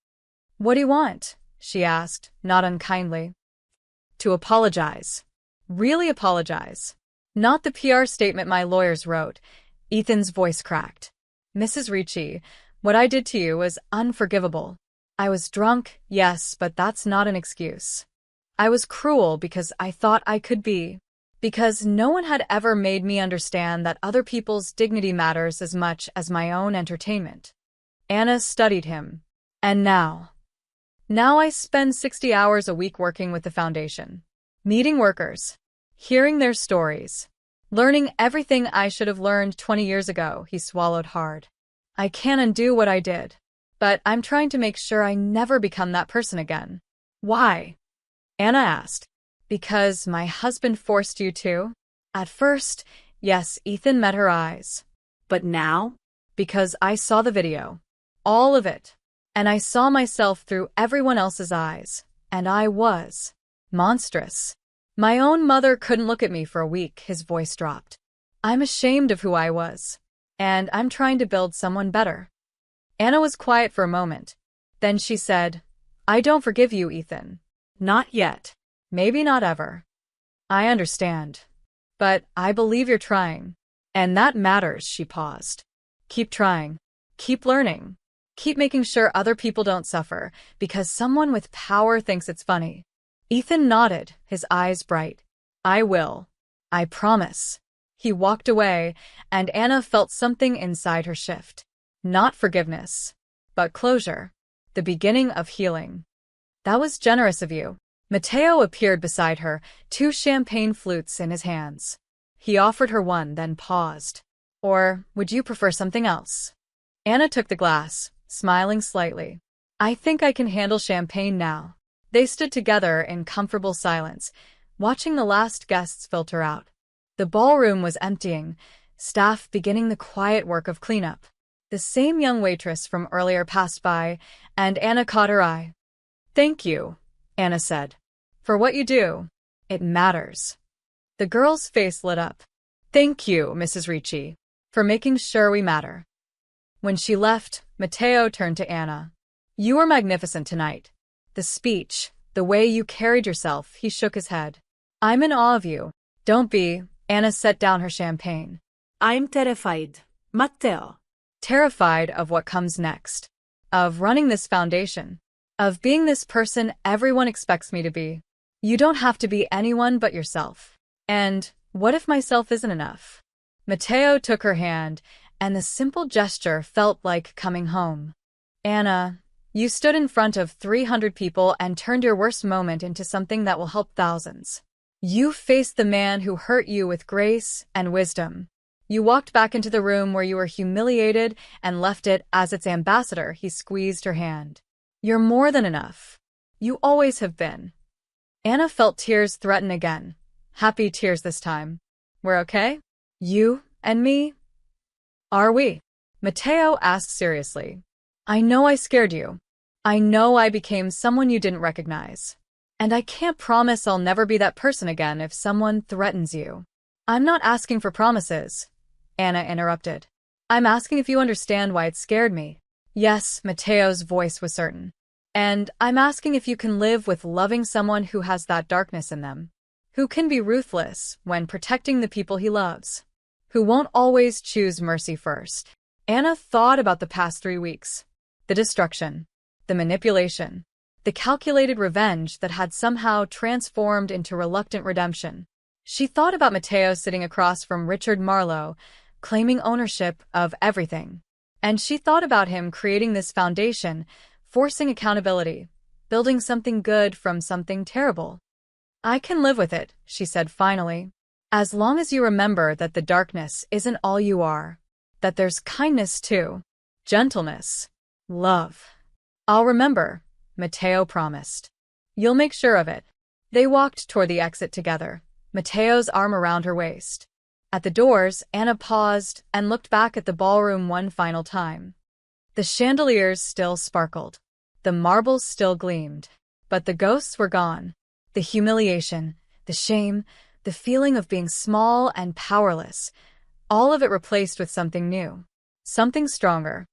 What do you want? She asked, not unkindly. To apologize. Really apologize. Not the PR statement my lawyers wrote. Ethan's voice cracked. Mrs. Ricci, what I did to you was unforgivable. I was drunk, yes, but that's not an excuse. I was cruel because I thought I could be. Because no one had ever made me understand that other people's dignity matters as much as my own entertainment. Anna studied him. And now I spend 60 hours a week working with the foundation. Meeting workers. Hearing their stories. Learning everything I should have learned 20 years ago, he swallowed hard. I can't undo what I did. But I'm trying to make sure I never become that person again. Why? Anna asked. Because my husband forced you to? At first, yes, Ethan met her eyes. But now? Because I saw the video. All of it. And I saw myself through everyone else's eyes. And I was monstrous. My own mother couldn't look at me for a week, his voice dropped. I'm ashamed of who I was. And I'm trying to build someone better. Anna was quiet for a moment. Then she said, I don't forgive you, Ethan. Not yet. Maybe not ever. I understand. But I believe you're trying. And that matters, she paused. Keep trying. Keep learning. Keep making sure other people don't suffer, because someone with power thinks it's funny. Ethan nodded, his eyes bright. I will. I promise. He walked away, and Anna felt something inside her shift. Not forgiveness, but closure. The beginning of healing. That was generous of you. Mateo appeared beside her, 2 champagne flutes in his hands. He offered her one, then paused. Or would you prefer something else? Anna took the glass, smiling slightly. I think I can handle champagne now. They stood together in comfortable silence, watching the last guests filter out. The ballroom was emptying, staff beginning the quiet work of cleanup. The same young waitress from earlier passed by, and Anna caught her eye. Thank you, Anna said. For what you do. It matters. The girl's face lit up. Thank you, Mrs. Ricci, for making sure we matter. When she left, Mateo turned to Anna. You were magnificent tonight. The speech, the way you carried yourself, he shook his head. I'm in awe of you. Don't be. Anna set down her champagne. I'm terrified, Matteo. Terrified of what comes next. Of running this foundation. Of being this person everyone expects me to be. You don't have to be anyone but yourself. And what if myself isn't enough? Mateo took her hand, and the simple gesture felt like coming home. Anna, You stood in front of 300 people and turned your worst moment into something that will help thousands. You faced the man who hurt you with grace and wisdom. You walked back into the room where you were humiliated and left it as its ambassador. He squeezed her hand. You're more than enough. You always have been. Anna felt tears threaten again. Happy tears this time. We're okay? You and me? Are we? Mateo asked seriously. I know I scared you. I know I became someone you didn't recognize. And I can't promise I'll never be that person again if someone threatens you. I'm not asking for promises, Anna interrupted. I'm asking if you understand why it scared me. Yes, Mateo's voice was certain. And I'm asking if you can live with loving someone who has that darkness in them, who can be ruthless when protecting the people he loves, who won't always choose mercy first. Anna thought about the past 3 weeks. The destruction, the manipulation, the calculated revenge that had somehow transformed into reluctant redemption. She thought about Mateo sitting across from Richard Marlowe, claiming ownership of everything. And she thought about him creating this foundation, forcing accountability, building something good from something terrible. I can live with it, she said finally, as long as you remember that the darkness isn't all you are, that there's kindness too, gentleness, love. I'll remember, Mateo promised. You'll make sure of it. They walked toward the exit together, Mateo's arm around her waist. At the doors, Anna paused and looked back at the ballroom one final time. The chandeliers still sparkled. The marbles still gleamed. But the ghosts were gone. The humiliation, the shame, the feeling of being small and powerless, all of it replaced with something new. Something stronger.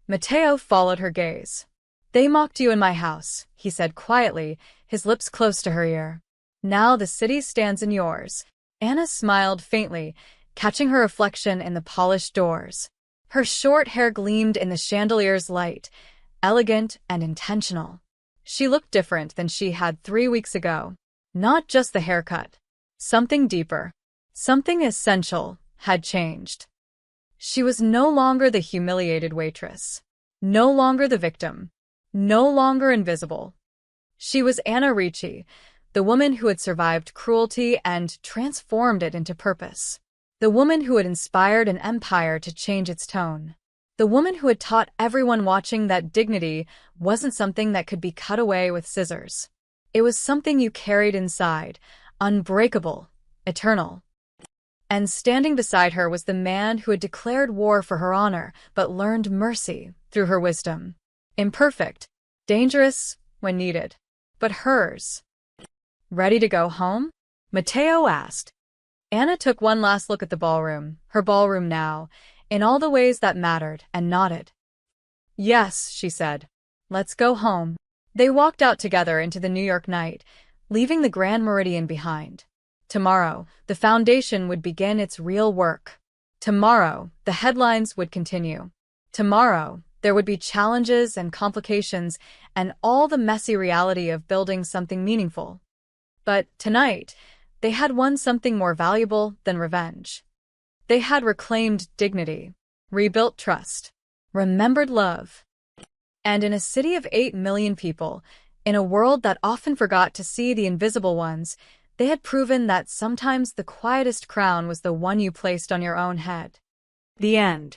Mateo followed her gaze. They mocked you in my house, he said quietly, his lips close to her ear. Now the city stands in yours. Anna smiled faintly, catching her reflection in the polished doors. Her short hair gleamed in the chandelier's light, elegant and intentional. She looked different than she had 3 weeks ago. Not just the haircut. Something deeper, something essential, had changed. She was no longer the humiliated waitress. No longer the victim. No longer invisible. She was Anna Ricci, the woman who had survived cruelty and transformed it into purpose. The woman who had inspired an empire to change its tone. The woman who had taught everyone watching that dignity wasn't something that could be cut away with scissors. It was something you carried inside, unbreakable, eternal. And standing beside her was the man who had declared war for her honor, but learned mercy through her wisdom. Imperfect, dangerous when needed, but hers. Ready to go home? Mateo asked. Anna took one last look at the ballroom, her ballroom now, in all the ways that mattered, and nodded. Yes, she said. Let's go home. They walked out together into the New York night, leaving the Grand Meridian behind. Tomorrow, the foundation would begin its real work. Tomorrow, the headlines would continue. Tomorrow, there would be challenges and complications and all the messy reality of building something meaningful. But tonight, they had won something more valuable than revenge. They had reclaimed dignity, rebuilt trust, remembered love. And in a city of 8 million people, in a world that often forgot to see the invisible ones, they had proven that sometimes the quietest crown was the one you placed on your own head. The end.